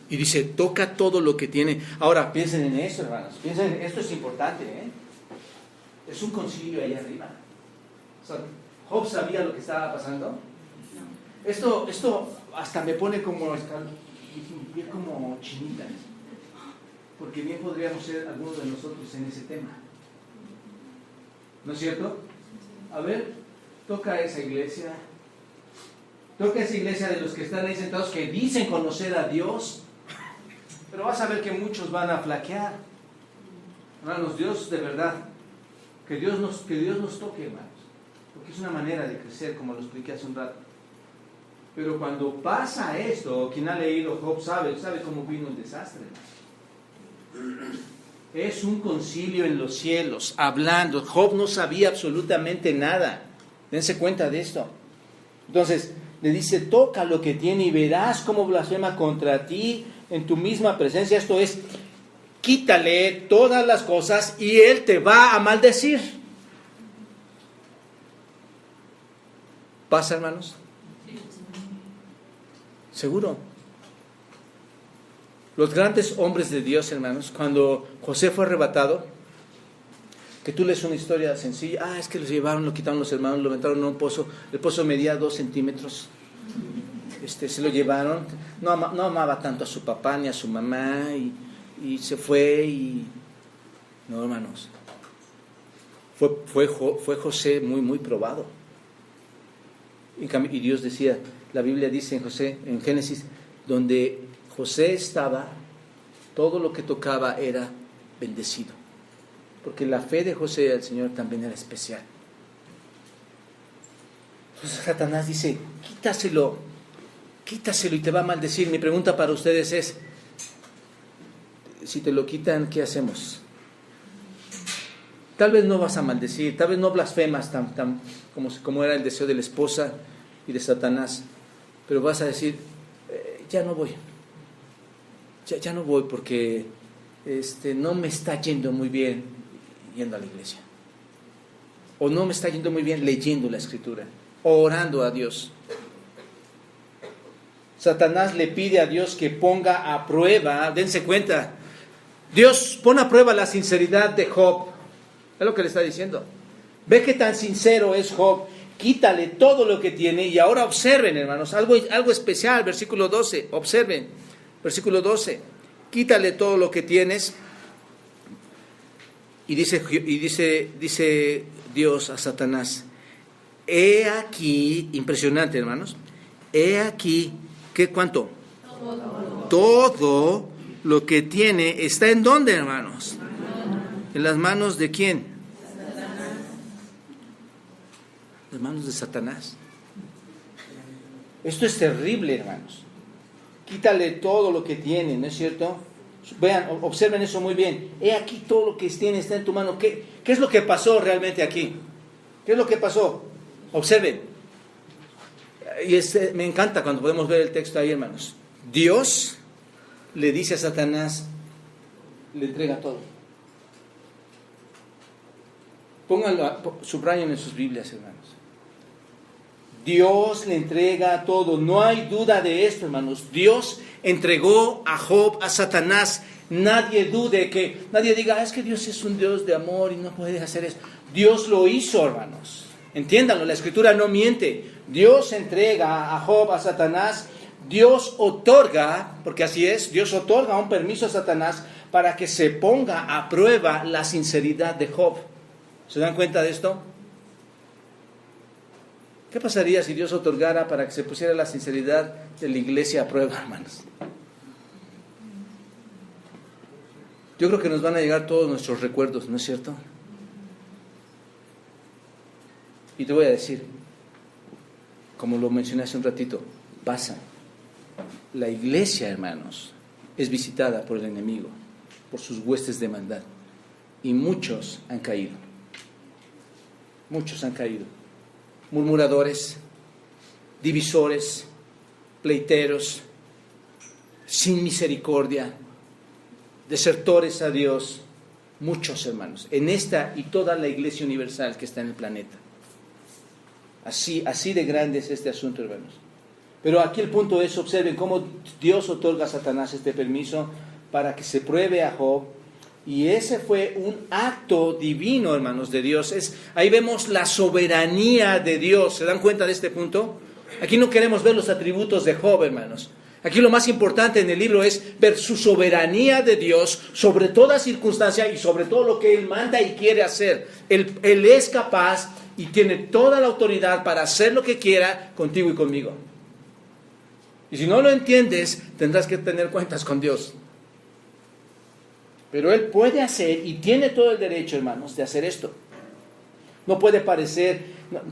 Y dice: toca todo lo que tiene. Ahora, piensen en eso, hermanos. Piensen, esto es importante, Es un concilio ahí arriba. ¿Job sabía lo que estaba pasando? Esto hasta me pone como chinitas, porque bien podríamos ser algunos de nosotros en ese tema. ¿No es cierto? A ver, toca esa iglesia de los que están ahí sentados, que dicen conocer a Dios, pero vas a ver que muchos van a flaquear. Hermanos, Dios de verdad, que Dios nos toque, hermanos, porque es una manera de crecer, como lo expliqué hace un rato. Pero cuando pasa esto, quien ha leído Job sabe cómo vino el desastre. Es un concilio en los cielos, hablando. Job no sabía absolutamente nada. Dense cuenta de esto. Entonces, le dice, toca lo que tiene y verás cómo blasfema contra ti en tu misma presencia. Esto es, quítale todas las cosas y él te va a maldecir. ¿Pasa, hermanos? Seguro. Los grandes hombres de Dios, hermanos, cuando José fue arrebatado, que tú lees una historia sencilla, es que los llevaron, lo quitaron los hermanos, lo metieron en un pozo, el pozo medía 2 centímetros, se lo llevaron, no amaba tanto a su papá ni a su mamá, y se fue, no, hermanos, fue José muy, muy probado, y Dios decía, la Biblia dice en Génesis, donde José estaba, todo lo que tocaba era bendecido. Porque la fe de José al Señor también era especial. Entonces Satanás dice, quítaselo y te va a maldecir. Mi pregunta para ustedes es, si te lo quitan, ¿qué hacemos? Tal vez no vas a maldecir, tal vez no blasfemas tan como era el deseo de la esposa y de Satanás, pero vas a decir, ya no voy. Ya no voy porque no me está yendo muy bien yendo a la iglesia. O no me está yendo muy bien leyendo la Escritura, o orando a Dios. Satanás le pide a Dios que ponga a prueba, dense cuenta, Dios pone a prueba la sinceridad de Job. Es lo que le está diciendo. Ve qué tan sincero es Job, quítale todo lo que tiene. Y ahora observen, hermanos, algo especial, versículo 12, observen. Versículo 12, quítale todo lo que tienes. Y dice Dios a Satanás, he aquí, impresionante, hermanos, he aquí, ¿qué cuánto? Todo lo que tiene está ¿en dónde, hermanos? ¿En las manos de quién? En las manos de Satanás. Esto es terrible, hermanos. Quítale todo lo que tiene, ¿no es cierto? Vean, observen eso muy bien. He aquí todo lo que tiene está en tu mano. ¿Qué es lo que pasó realmente aquí? ¿Qué es lo que pasó? Observen. Y me encanta cuando podemos ver el texto ahí, hermanos. Dios le dice a Satanás, le entrega todo. Pónganlo, subrayen en sus Biblias, hermanos. Dios le entrega todo, no hay duda de esto, hermanos. Dios entregó a Job a Satanás. Nadie dude, nadie diga, es que Dios es un Dios de amor y no puede hacer eso. Dios lo hizo, hermanos. Entiéndanlo, la Escritura no miente. Dios entrega a Job a Satanás. Dios otorga, porque así es, Dios otorga un permiso a Satanás para que se ponga a prueba la sinceridad de Job. ¿Se dan cuenta de esto? ¿Qué pasaría si Dios otorgara para que se pusiera la sinceridad de la iglesia a prueba, hermanos? Yo creo que nos van a llegar todos nuestros recuerdos, ¿no es cierto? Y te voy a decir, como lo mencioné hace un ratito, pasa. La iglesia, hermanos, es visitada por el enemigo, por sus huestes de maldad. Y muchos han caído. Muchos han caído. Murmuradores, divisores, pleiteros, sin misericordia, desertores a Dios, muchos hermanos, en esta y toda la iglesia universal que está en el planeta. Así de grande es este asunto, hermanos. Pero aquí el punto es, observen cómo Dios otorga a Satanás este permiso para que se pruebe a Job. Y ese fue un acto divino, hermanos, de Dios. Ahí vemos la soberanía de Dios. ¿Se dan cuenta de este punto? Aquí no queremos ver los atributos de Job, hermanos. Aquí lo más importante en el libro es ver su soberanía de Dios sobre toda circunstancia y sobre todo lo que Él manda y quiere hacer. Él es capaz y tiene toda la autoridad para hacer lo que quiera contigo y conmigo. Y si no lo entiendes, tendrás que tener cuentas con Dios. Pero Él puede hacer y tiene todo el derecho, hermanos, de hacer esto.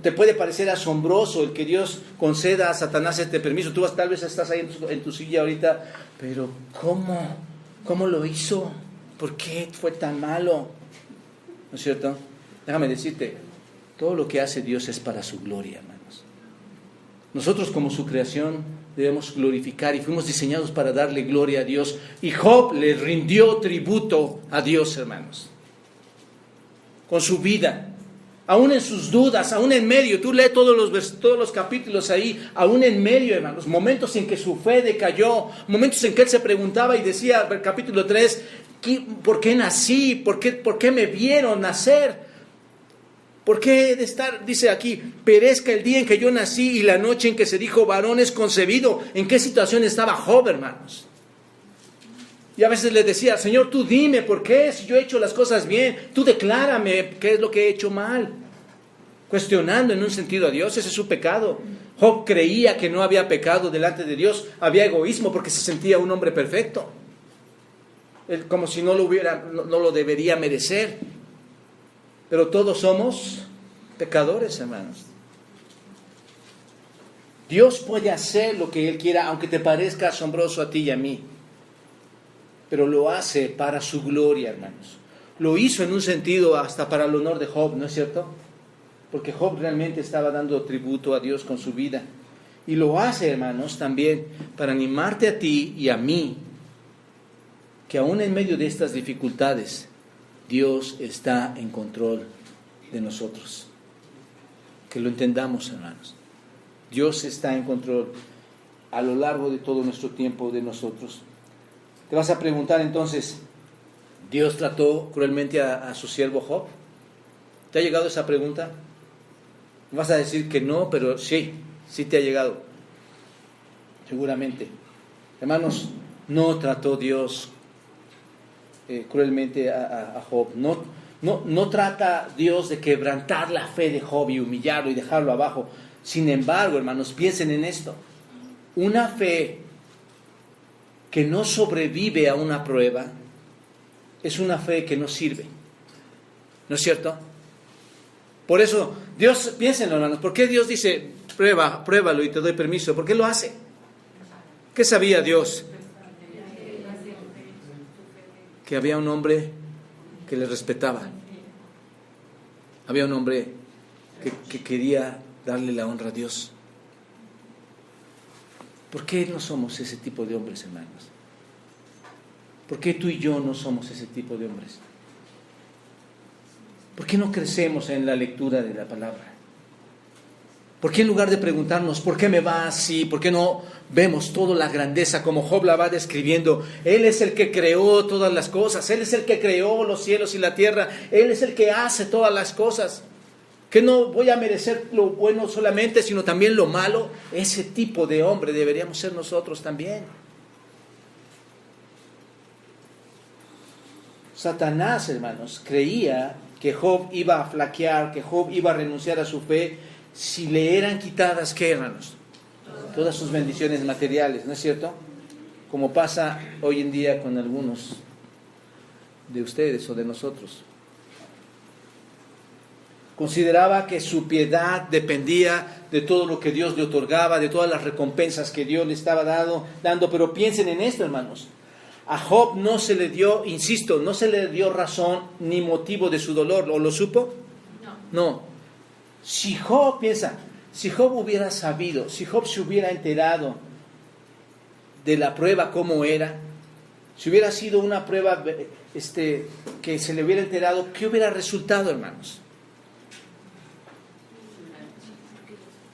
Te puede parecer asombroso el que Dios conceda a Satanás este permiso. Tú tal vez estás ahí en tu silla ahorita, pero ¿cómo lo hizo? ¿Por qué fue tan malo? ¿No es cierto? Déjame decirte, todo lo que hace Dios es para su gloria, hermanos. Nosotros como su creación debemos glorificar y fuimos diseñados para darle gloria a Dios. Y Job le rindió tributo a Dios, hermanos, con su vida. Aún en sus dudas, aún en medio, tú lees todos los capítulos ahí, aún en medio, hermanos, momentos en que su fe decayó, momentos en que él se preguntaba y decía, el capítulo 3, ¿por qué nací? ¿Por qué me vieron nacer? ¿Por qué he de estar, dice aquí, perezca el día en que yo nací y la noche en que se dijo varón es concebido? ¿En qué situación estaba Job, hermanos? Y a veces le decía, Señor, tú dime por qué, si yo he hecho las cosas bien, tú declárame qué es lo que he hecho mal. Cuestionando en un sentido a Dios, ese es su pecado. Job creía que no había pecado delante de Dios, había egoísmo porque se sentía un hombre perfecto. Él, como si no lo debería merecer. Pero todos somos pecadores, hermanos. Dios puede hacer lo que Él quiera, aunque te parezca asombroso a ti y a mí. Pero lo hace para su gloria, hermanos. Lo hizo en un sentido hasta para el honor de Job, ¿no es cierto? Porque Job realmente estaba dando tributo a Dios con su vida. Y lo hace, hermanos, también para animarte a ti y a mí, que aún en medio de estas dificultades, Dios está en control de nosotros. Que lo entendamos, hermanos. Dios está en control a lo largo de todo nuestro tiempo de nosotros. Te vas a preguntar entonces, ¿Dios trató cruelmente a su siervo Job? ¿Te ha llegado esa pregunta? Vas a decir que no, pero sí te ha llegado. Seguramente. Hermanos, no trató Dios cruelmente a Job. No trata Dios de quebrantar la fe de Job y humillarlo y dejarlo abajo. Sin embargo, hermanos, piensen en esto. Una fe que no sobrevive a una prueba es una fe que no sirve. ¿No es cierto? Por eso, Dios, piénsenlo, hermanos, ¿por qué Dios dice, pruébalo y te doy permiso? ¿Por qué lo hace? ¿Qué sabía Dios? Que había un hombre que le respetaba. Había un hombre que quería darle la honra a Dios. ¿Por qué no somos ese tipo de hombres, hermanos? ¿Por qué tú y yo no somos ese tipo de hombres? ¿Por qué no crecemos en la lectura de la palabra? ¿Por qué en lugar de preguntarnos, ¿por qué me va así? ¿Por qué no vemos toda la grandeza como Job la va describiendo? Él es el que creó todas las cosas. Él es el que creó los cielos y la tierra. Él es el que hace todas las cosas. Que no voy a merecer lo bueno solamente, sino también lo malo. Ese tipo de hombre deberíamos ser nosotros también. Satanás, hermanos, creía que Job iba a flaquear, que Job iba a renunciar a su fe si le eran quitadas, ¿qué, hermanos? Todas sus bendiciones materiales, ¿no es cierto? Como pasa hoy en día con algunos de ustedes o de nosotros. Consideraba que su piedad dependía de todo lo que Dios le otorgaba, de todas las recompensas que Dios le estaba dando. Pero piensen en esto, hermanos. A Job no se le dio, insisto, no se le dio razón ni motivo de su dolor. ¿O lo supo? No. Si Job hubiera sabido, si Job se hubiera enterado de la prueba como era, si hubiera sido una prueba que se le hubiera enterado, ¿qué hubiera resultado, hermanos?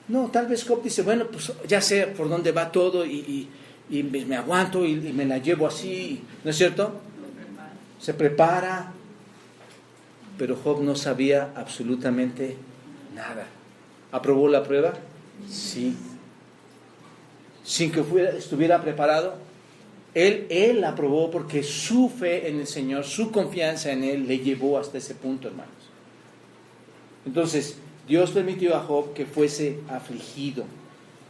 No, tal vez Job dice, bueno, pues ya sé por dónde va todo y me aguanto y me la llevo así, ¿no es cierto? Se prepara, pero Job no sabía absolutamente nada. ¿Aprobó la prueba? Sí. Sin que estuviera preparado. Él aprobó porque su fe en el Señor, su confianza en Él le llevó hasta ese punto, hermanos. Entonces, Dios permitió a Job que fuese afligido,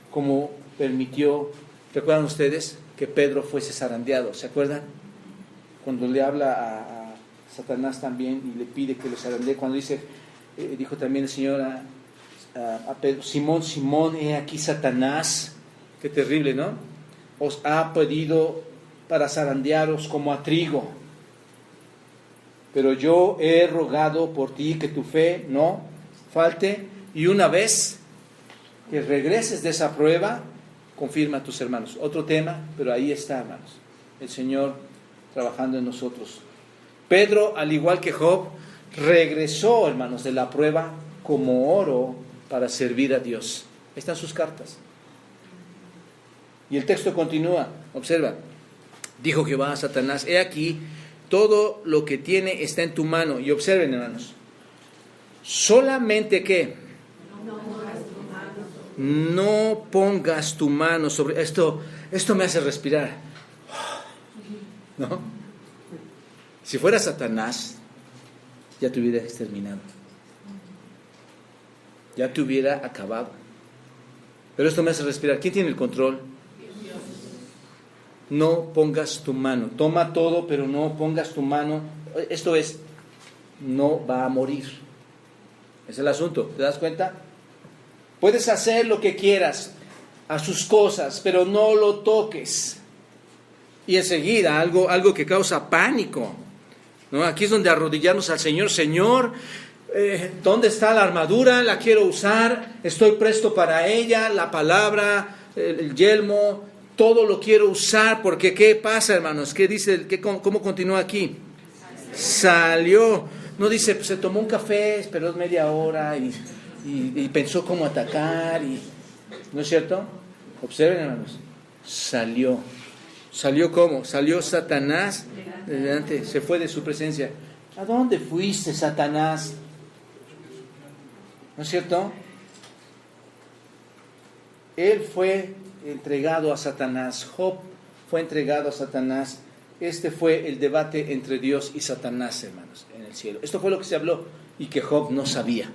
como permitió, ¿recuerdan ustedes? Que Pedro fuese zarandeado, ¿se acuerdan? Cuando le habla a Satanás también y le pide que lo zarandee, cuando dijo también el Señor a Pedro, Simón, Simón, he aquí Satanás, qué terrible, ¿no? Os ha pedido para zarandearos como a trigo. pero yo he rogado por ti que tu fe no falte, y una vez que regreses de esa prueba, confirma a tus hermanos. Otro tema, pero ahí está, hermanos, el Señor trabajando en nosotros. Pedro, al igual que Job, regresó, hermanos, de la prueba como oro para servir a Dios. Ahí están sus cartas. Y el texto continúa, observa. Dijo Jehová a Satanás: he aquí, todo lo que tiene está en tu mano. Y observen, hermanos, solamente que no pongas tu mano sobre esto. Esto me hace respirar, ¿no? Si fuera Satanás, ya te hubiera exterminado, ya te hubiera acabado. Pero esto me hace respirar. ¿Quién tiene el control? No pongas tu mano. Toma todo, pero no pongas tu mano. Esto es, no va a morir. Es el asunto. ¿Te das cuenta? Puedes hacer lo que quieras a sus cosas, pero no lo toques. Y enseguida, algo que causa pánico, ¿no? Aquí es donde arrodillarnos al Señor. Señor, ¿dónde está la armadura? La quiero usar. Estoy presto para ella. La palabra, el yelmo, todo lo quiero usar, porque ¿qué pasa, hermanos? ¿Qué dice? ¿Cómo continúa aquí? Salió. No dice, pues, se tomó un café, esperó media hora y pensó cómo atacar. ¿No es cierto? Observen, hermanos. Salió. ¿Salió cómo? Salió Satanás de delante, se fue de su presencia. ¿A dónde fuiste, Satanás? ¿No es cierto? Él fue entregado a Satanás. Job fue entregado a Satanás. Este fue el debate entre Dios y Satanás, hermanos, en el cielo. Esto fue lo que se habló y que Job no sabía.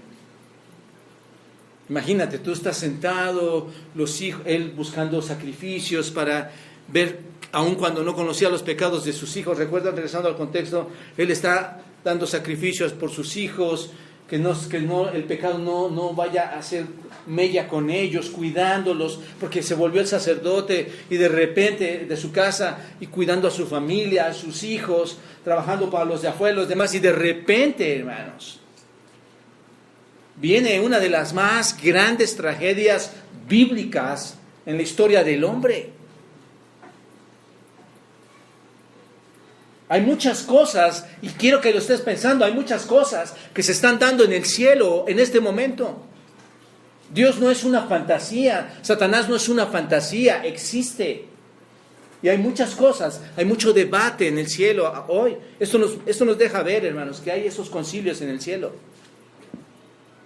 Imagínate, tú estás sentado, los hijos, él buscando sacrificios para ver, aun cuando no conocía los pecados de sus hijos. Recuerdan, regresando al contexto, él está dando sacrificios por sus hijos, que el pecado no vaya a hacer mella con ellos, cuidándolos, porque se volvió el sacerdote y de repente de su casa y cuidando a su familia, a sus hijos, trabajando para los de afuera, los demás, y de repente, hermanos, viene una de las más grandes tragedias bíblicas en la historia del hombre. Hay muchas cosas, y quiero que lo estés pensando, hay muchas cosas que se están dando en el cielo en este momento. Dios no es una fantasía, Satanás no es una fantasía, existe. Y hay muchas cosas, hay mucho debate en el cielo hoy. Esto nos deja ver, hermanos, que hay esos concilios en el cielo.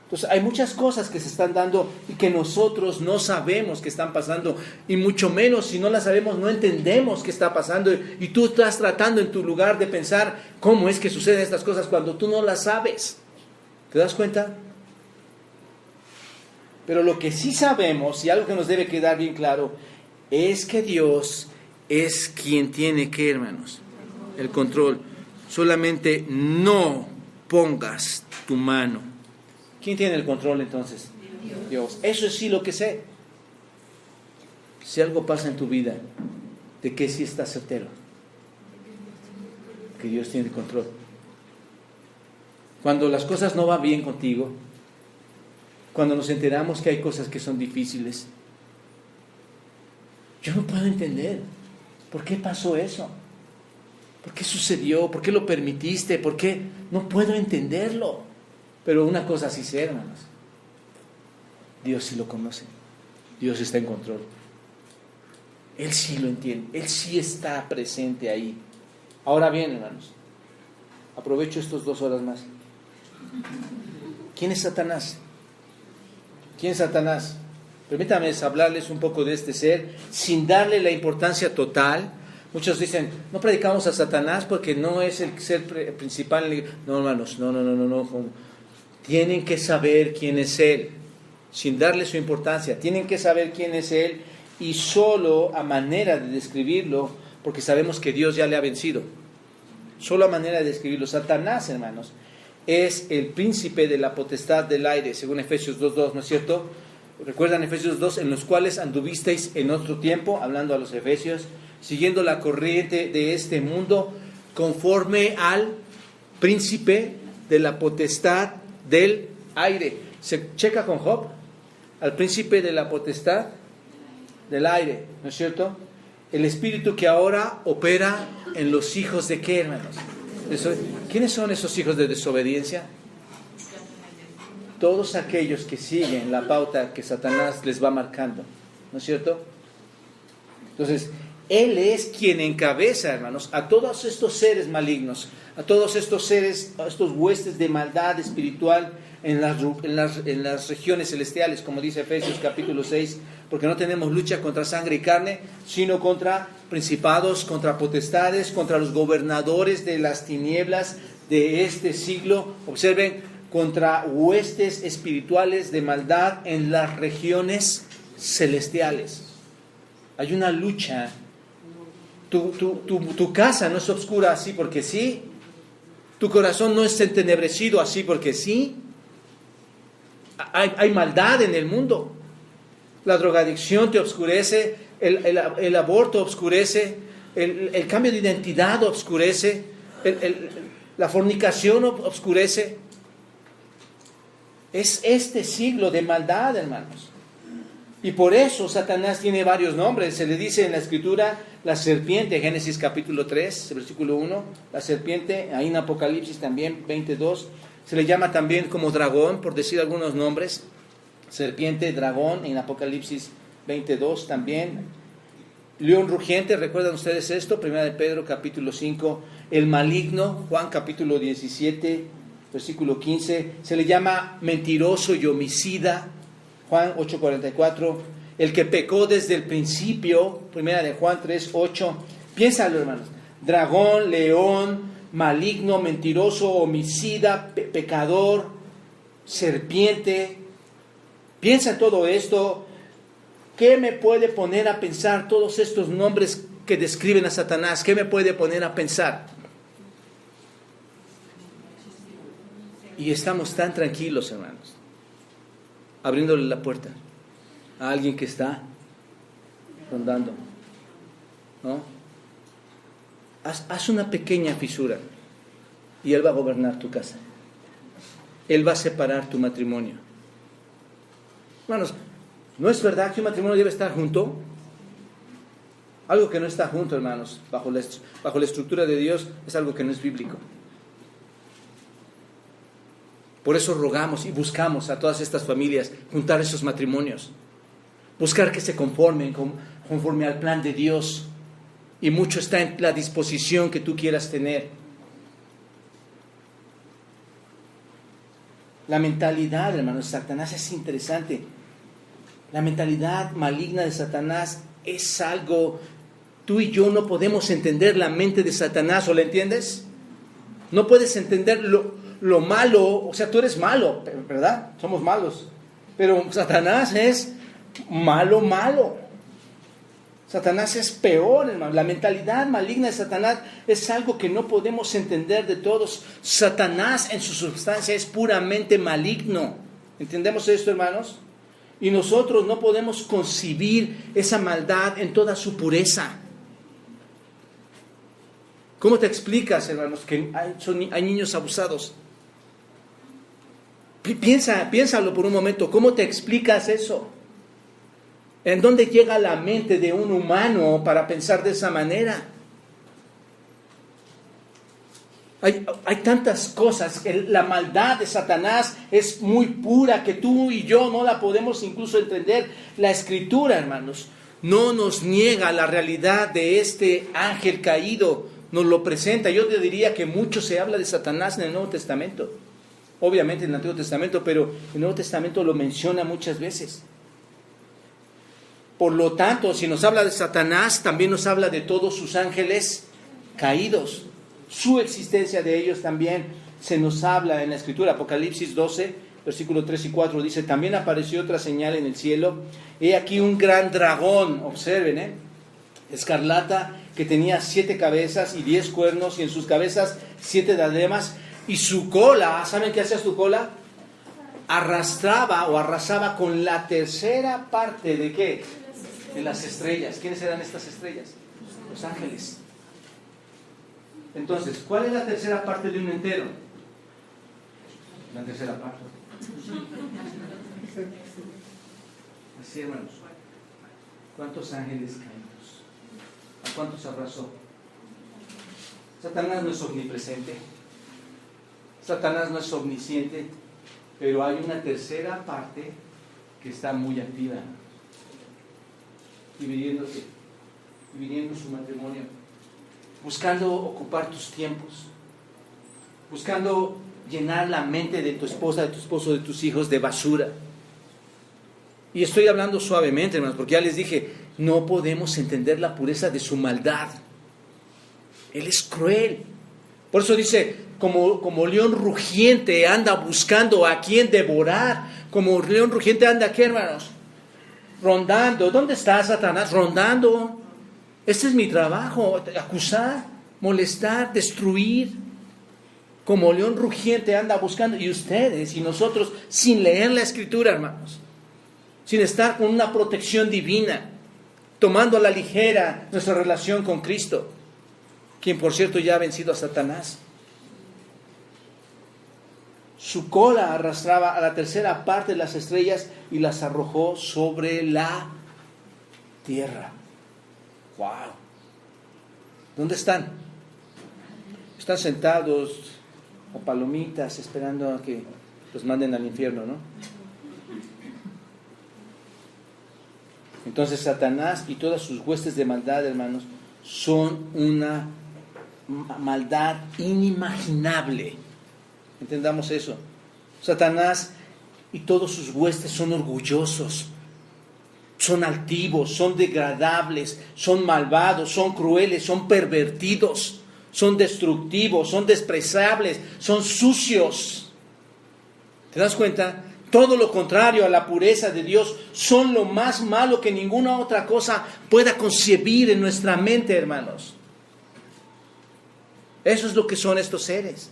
Entonces hay muchas cosas que se están dando y que nosotros no sabemos que están pasando, y mucho menos si no las sabemos, no entendemos qué está pasando, y tú estás tratando en tu lugar de pensar cómo es que suceden estas cosas cuando tú no las sabes. ¿Te das cuenta? Pero lo que sí sabemos, y algo que nos debe quedar bien claro, es que Dios es quien tiene que, hermanos, el control. Solamente no pongas tu mano. ¿Quién tiene el control entonces? Dios. Eso es sí lo que sé. Si algo pasa en tu vida, ¿de qué sí estás certero? Que Dios tiene el control. Cuando las cosas no van bien contigo, cuando nos enteramos que hay cosas que son difíciles, yo no puedo entender por qué pasó eso, por qué sucedió, por qué lo permitiste, por qué no puedo entenderlo. Pero una cosa sí sé, hermanos, Dios sí lo conoce, Dios está en control, Él sí lo entiende, Él sí está presente ahí. Ahora bien, hermanos, aprovecho estas 2 horas más. ¿Quién es Satanás? ¿Quién es Satanás? Permítanme hablarles un poco de este ser, sin darle la importancia total. Muchos dicen, no predicamos a Satanás porque no es el ser principal. No, hermanos, no. Tienen que saber quién es Él, sin darle su importancia. Tienen que saber quién es Él, y solo a manera de describirlo, porque sabemos que Dios ya le ha vencido. Solo a manera de describirlo. Satanás, hermanos, es el príncipe de la potestad del aire, según Efesios 2:2, ¿no es cierto? ¿Recuerdan Efesios 2? En los cuales anduvisteis en otro tiempo, hablando a los efesios, siguiendo la corriente de este mundo, conforme al príncipe de la potestad del aire. Se checa con Job, al príncipe de la potestad del aire, ¿no es cierto? El espíritu que ahora opera en los hijos de ¿qué, hermanos? ¿Quiénes son esos hijos de desobediencia? Todos aquellos que siguen la pauta que Satanás les va marcando, ¿no es cierto? Entonces, él es quien encabeza, hermanos, a todos estos seres malignos, a todos estos seres, a estos huestes de maldad espiritual en las regiones celestiales, como dice Efesios capítulo 6, porque no tenemos lucha contra sangre y carne, sino contra principados, contra potestades, contra los gobernadores de las tinieblas de este siglo. Observen, contra huestes espirituales de maldad en las regiones celestiales. Hay una lucha. Tu casa no es oscura así porque sí. Tu corazón no es entenebrecido así porque sí. Hay maldad en el mundo. La drogadicción te oscurece, el aborto oscurece, el cambio de identidad oscurece, la fornicación oscurece. Es este siglo de maldad, hermanos. Y por eso Satanás tiene varios nombres. Se le dice en la Escritura la serpiente, Génesis capítulo 3, versículo 1, la serpiente, ahí en Apocalipsis también, 22. Se le llama también como dragón, por decir algunos nombres. Serpiente, dragón, en Apocalipsis 22 también. León rugiente, ¿recuerdan ustedes esto? Primera de Pedro capítulo 5. El maligno, Juan capítulo 17, versículo 15. Se le llama mentiroso y homicida, Juan 8:44. El que pecó desde el principio, primera de Juan 3:8. Piénsalo, hermanos. Dragón, león, maligno, mentiroso, homicida, pecador, serpiente. Piensa en todo esto. ¿Qué me puede poner a pensar todos estos nombres que describen a Satanás? ¿Qué me puede poner a pensar? Y estamos tan tranquilos, hermanos, abriéndole la puerta a alguien que está rondando, ¿no? Haz una pequeña fisura y Él va a gobernar tu casa. Él va a separar tu matrimonio. Hermanos, ¿no es verdad que un matrimonio debe estar junto? Algo que no está junto, hermanos, bajo la estructura de Dios, es algo que no es bíblico. Por eso rogamos y buscamos a todas estas familias juntar esos matrimonios, buscar que se conformen conforme al plan de Dios, y mucho está en la disposición que tú quieras tener. La mentalidad, hermanos, de Satanás es interesante. La mentalidad maligna de Satanás es algo, tú y yo no podemos entender la mente de Satanás, ¿o la entiendes? No puedes entender lo malo, o sea, tú eres malo, ¿verdad? Somos malos, pero Satanás es malo. Satanás es peor, hermano. La mentalidad maligna de Satanás es algo que no podemos entender de todos. Satanás en su sustancia es puramente maligno. ¿Entendemos esto, hermanos? Y nosotros no podemos concebir esa maldad en toda su pureza. ¿Cómo te explicas, hermanos, que hay niños abusados? Piénsalo por un momento. ¿Cómo te explicas eso? ¿En dónde llega la mente de un humano para pensar de esa manera? Hay tantas cosas. La maldad de Satanás es muy pura que tú y yo no la podemos incluso entender. La Escritura, hermanos, no nos niega la realidad de este ángel caído. Nos lo presenta. Yo te diría que mucho se habla de Satanás en el Nuevo Testamento. Obviamente en el Antiguo Testamento, pero el Nuevo Testamento lo menciona muchas veces. Por lo tanto, si nos habla de Satanás, también nos habla de todos sus ángeles caídos. Su existencia de ellos también se nos habla en la Escritura. Apocalipsis 12, versículos 3 y 4 dice: también apareció otra señal en el cielo. He aquí un gran dragón, observen, escarlata, que tenía 7 cabezas y 10 cuernos, y en sus cabezas 7 diademas, y su cola, ¿saben qué hacía su cola? Arrastraba o arrasaba con la tercera parte de ¿qué? De las estrellas. ¿Quiénes eran estas estrellas? Los ángeles. Entonces, ¿cuál es la tercera parte de un entero? La tercera parte. Así, hermanos. ¿Cuántos ángeles caídos? ¿A cuántos abrazó? Satanás no es omnipresente. Satanás no es omnisciente. Pero hay una tercera parte que está muy activa. Dividiendo su matrimonio. Buscando ocupar tus tiempos. Buscando llenar la mente de tu esposa, de tu esposo, de tus hijos de basura. Y estoy hablando suavemente, hermanos, porque ya les dije, no podemos entender la pureza de su maldad. Él es cruel. Por eso dice, como león rugiente anda buscando a quien devorar. Como león rugiente anda aquí, hermanos, rondando. ¿Dónde está Satanás? Rondando. Este es mi trabajo, acusar, molestar, destruir. Como león rugiente anda buscando. Y ustedes y nosotros, sin leer la Escritura, hermanos, sin estar con una protección divina, tomando a la ligera nuestra relación con Cristo, quien por cierto ya ha vencido a Satanás. Su cola arrastraba a la tercera parte de las estrellas y las arrojó sobre la tierra. ¡Wow! ¿Dónde están? Están sentados o palomitas esperando a que los manden al infierno, ¿no? Entonces Satanás y todas sus huestes de maldad, hermanos, son una maldad inimaginable. Entendamos eso. Satanás y todos sus huestes son orgullosos, son altivos, son degradables, son malvados, son crueles, son pervertidos, son destructivos, son despreciables, son sucios. ¿Te das cuenta? Todo lo contrario a la pureza de Dios, son lo más malo que ninguna otra cosa pueda concebir en nuestra mente, hermanos. Eso es lo que son estos seres.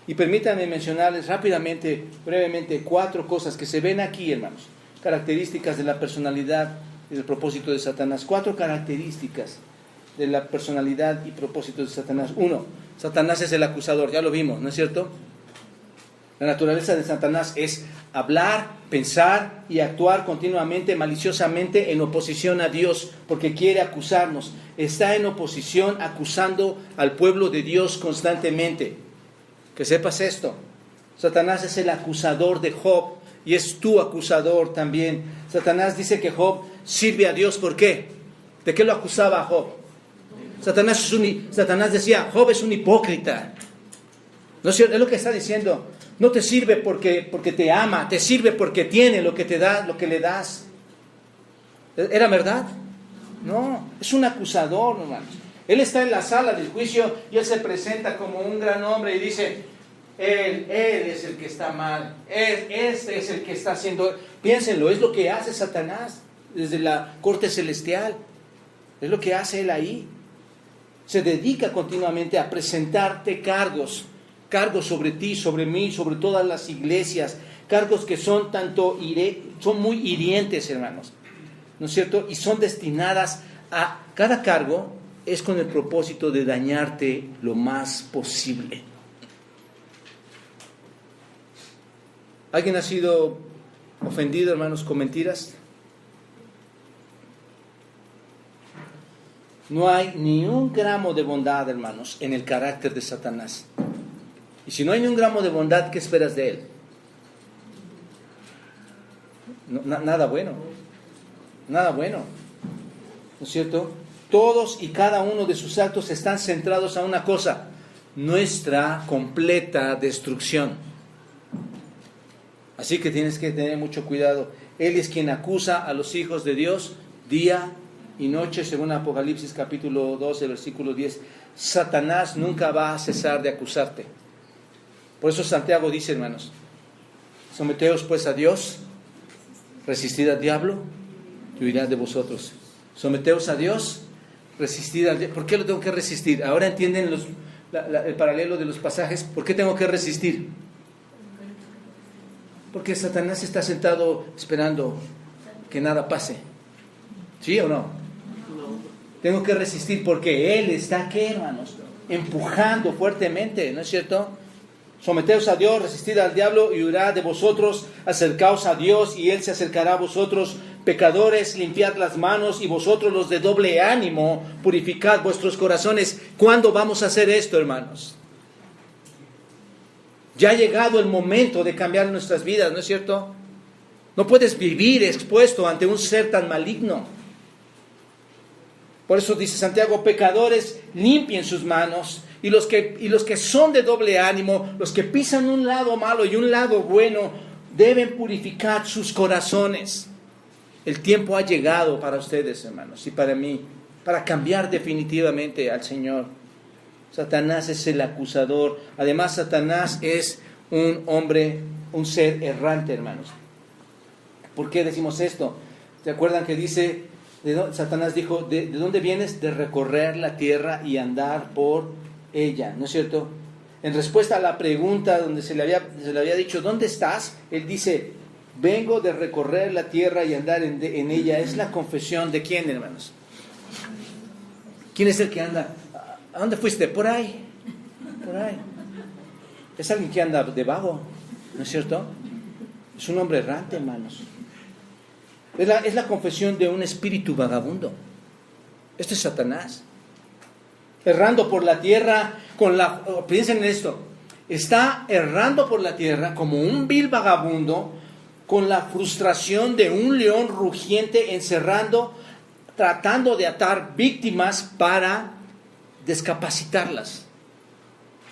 Y permítanme mencionarles rápidamente, brevemente, 4 cosas que se ven aquí, hermanos. Características de la personalidad y del propósito de Satanás. 4 características de la personalidad y propósito de Satanás. 1, Satanás es el acusador, ya lo vimos, ¿no es cierto? La naturaleza de Satanás es hablar, pensar y actuar continuamente, maliciosamente en oposición a Dios, porque quiere acusarnos. Está en oposición, acusando al pueblo de Dios constantemente. Que sepas esto. Satanás es el acusador de Job y es tu acusador también. Satanás dice que Job sirve a Dios. ¿Por qué? ¿De qué lo acusaba a Job? Satanás decía, Job es un hipócrita. ¿No es cierto? Es lo que está diciendo. No te sirve porque te ama, te sirve porque tiene lo que te da, lo que le das. ¿Era verdad? No, es un acusador, hermanos. Él está en la sala del juicio y él se presenta como un gran hombre y dice, él es el que está mal, este es el que está haciendo. Piénsenlo, es lo que hace Satanás desde la corte celestial. Es lo que hace él ahí. Se dedica continuamente a presentarte cargos sobre ti, sobre mí, sobre todas las iglesias, cargos que son son muy hirientes, hermanos, ¿no es cierto? Y son destinadas a, cada cargo es con el propósito de dañarte lo más posible. ¿Alguien ha sido ofendido, hermanos, con mentiras? No hay ni un gramo de bondad, hermanos, en el carácter de Satanás. Y si no hay ni un gramo de bondad, ¿qué esperas de él? Nada bueno. Nada bueno. ¿No es cierto? Todos y cada uno de sus actos están centrados a una cosa: nuestra completa destrucción. Así que tienes que tener mucho cuidado. Él es quien acusa a los hijos de Dios día y noche, según Apocalipsis capítulo 12, versículo 10. Satanás nunca va a cesar de acusarte. Por eso Santiago dice, hermanos, someteos pues a Dios, resistid al diablo y huirá de vosotros. Someteos a Dios, resistid al diablo. ¿Por qué lo tengo que resistir? Ahora entienden el paralelo de los pasajes. ¿Por qué tengo que resistir? Porque Satanás está sentado esperando que nada pase. ¿Sí o no? Tengo que resistir porque Él está aquí, hermanos, empujando fuertemente, ¿no es cierto? Someteos a Dios, resistid al diablo y huirá de vosotros. Acercaos a Dios y Él se acercará a vosotros. Pecadores, limpiad las manos, y vosotros los de doble ánimo, purificad vuestros corazones. ¿Cuándo vamos a hacer esto, hermanos? Ya ha llegado el momento de cambiar nuestras vidas, ¿no es cierto? No puedes vivir expuesto ante un ser tan maligno. Por eso dice Santiago, pecadores, limpien sus manos, y los que son de doble ánimo, los que pisan un lado malo y un lado bueno, deben purificar sus corazones. El tiempo ha llegado para ustedes, hermanos, y para mí, para cambiar definitivamente al Señor. Satanás es el acusador. Además, Satanás es un hombre, un ser errante, hermanos. ¿Por qué decimos esto? ¿Se acuerdan que dice, Satanás dijo, ¿de dónde vienes? De recorrer la tierra y andar por ella, ¿no es cierto? En respuesta a la pregunta donde se le había dicho, ¿dónde estás? Él dice, vengo de recorrer la tierra y andar en ella. Es la confesión de quién, hermanos. ¿Quién es el que anda? ¿A dónde fuiste? Por ahí. Por ahí. Es alguien que anda de vago, ¿no es cierto? Es un hombre errante, hermanos. Es la confesión de un espíritu vagabundo. Esto es Satanás. Errando por la tierra, piensen en esto. Está errando por la tierra como un vil vagabundo, con la frustración de un león rugiente encerrando, tratando de atar víctimas para descapacitarlas.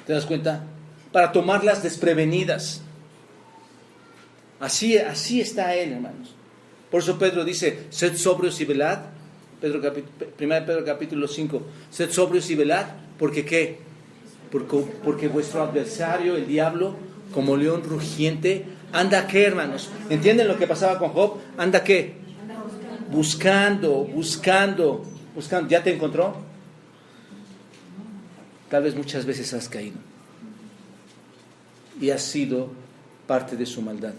¿Te das cuenta? Para tomarlas desprevenidas. Así está él, hermanos. Por eso Pedro dice, sed sobrios y velad. 1 Pedro capítulo 5. Sed sobrios y velad. ¿Porque qué? Porque vuestro adversario, el diablo, como león rugiente, anda ¿qué, hermanos? ¿Entienden lo que pasaba con Job? ¿Anda qué? Buscando. ¿Ya te encontró? Tal vez muchas veces has caído. Y has sido parte de su maldad.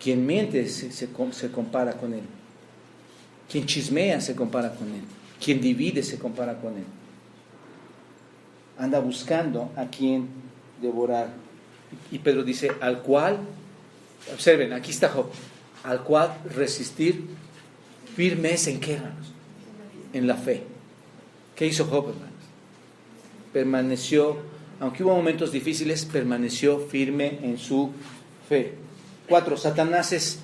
Quien miente se compara con él. Quien chismea se compara con él. Quien divide se compara con él. Anda buscando a quien devorar. Y Pedro dice, al cual, observen, aquí está Job, al cual resistir firmes en qué, hermanos? En la fe. ¿Qué hizo Job, hermanos? Permaneció, aunque hubo momentos difíciles, permaneció firme en su fe. 4. Satanás es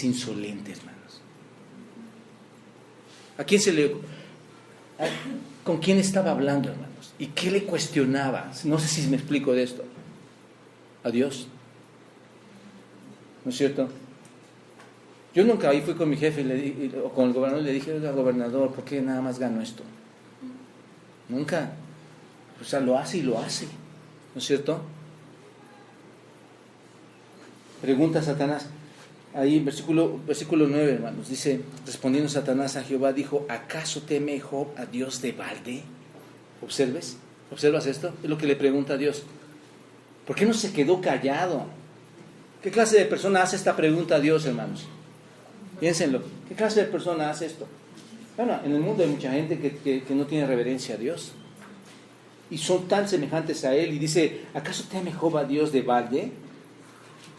insolente, hermanos. ¿Con quién estaba hablando, hermanos? ¿Y qué le cuestionaba? No sé si me explico de esto. ¿A Dios? ¿No es cierto? Yo nunca ahí fui con mi jefe o con el gobernador y le dije, oiga, gobernador, ¿por qué nada más gano esto? Nunca. O sea, lo hace y lo hace. ¿No es cierto? Pregunta Satanás. Ahí en versículo 9, hermanos, dice, respondiendo Satanás a Jehová, dijo, ¿acaso teme Job a Dios de balde? ¿Observas esto? Es lo que le pregunta a Dios. ¿Por qué no se quedó callado? ¿Qué clase de persona hace esta pregunta a Dios, hermanos? Piénsenlo. ¿Qué clase de persona hace esto? Bueno, en el mundo hay mucha gente que no tiene reverencia a Dios. Y son tan semejantes a Él. Y dice, ¿acaso teme Job a Dios de balde?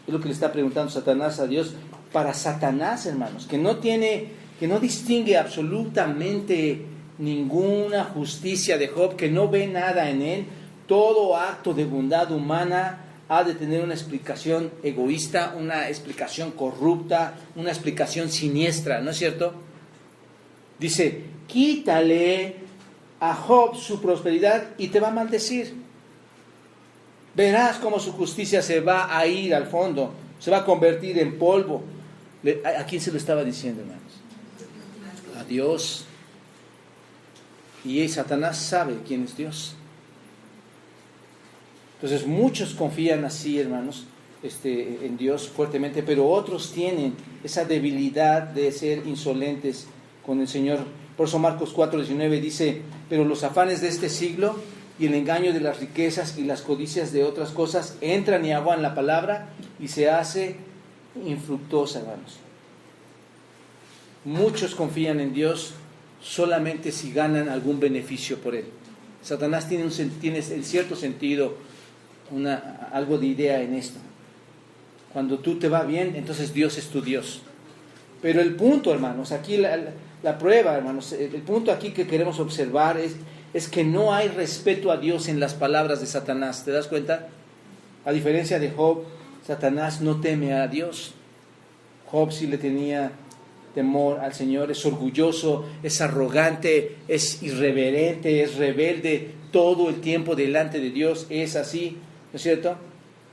Es lo que le está preguntando Satanás a Dios. Para Satanás, hermanos, que no distingue absolutamente ninguna justicia de Job, que no ve nada en él, todo acto de bondad humana ha de tener una explicación egoísta, una explicación corrupta, una explicación siniestra, ¿no es cierto? Dice, quítale a Job su prosperidad y te va a maldecir. Verás cómo su justicia se va a ir al fondo, se va a convertir en polvo. ¿A quién se lo estaba diciendo, hermanos? A Dios. Y Satanás sabe quién es Dios. Entonces muchos confían así, hermanos, en Dios fuertemente, pero otros tienen esa debilidad de ser insolentes con el Señor. Por eso Marcos 4:19 dice, pero los afanes de este siglo y el engaño de las riquezas y las codicias de otras cosas entran y aguan la palabra y se hace infructuosa, hermanos. Muchos confían en Dios solamente si ganan algún beneficio por él. Satanás tiene en cierto sentido algo de idea en esto. Cuando tú te va bien, entonces Dios es tu Dios. Pero el punto, hermanos, aquí la prueba, hermanos, el punto aquí que queremos observar es que no hay respeto a Dios en las palabras de Satanás. ¿Te das cuenta? A diferencia de Job, Satanás no teme a Dios. Job sí le tenía temor al Señor, es orgulloso, es arrogante, es irreverente, es rebelde todo el tiempo delante de Dios, es así, ¿no es cierto?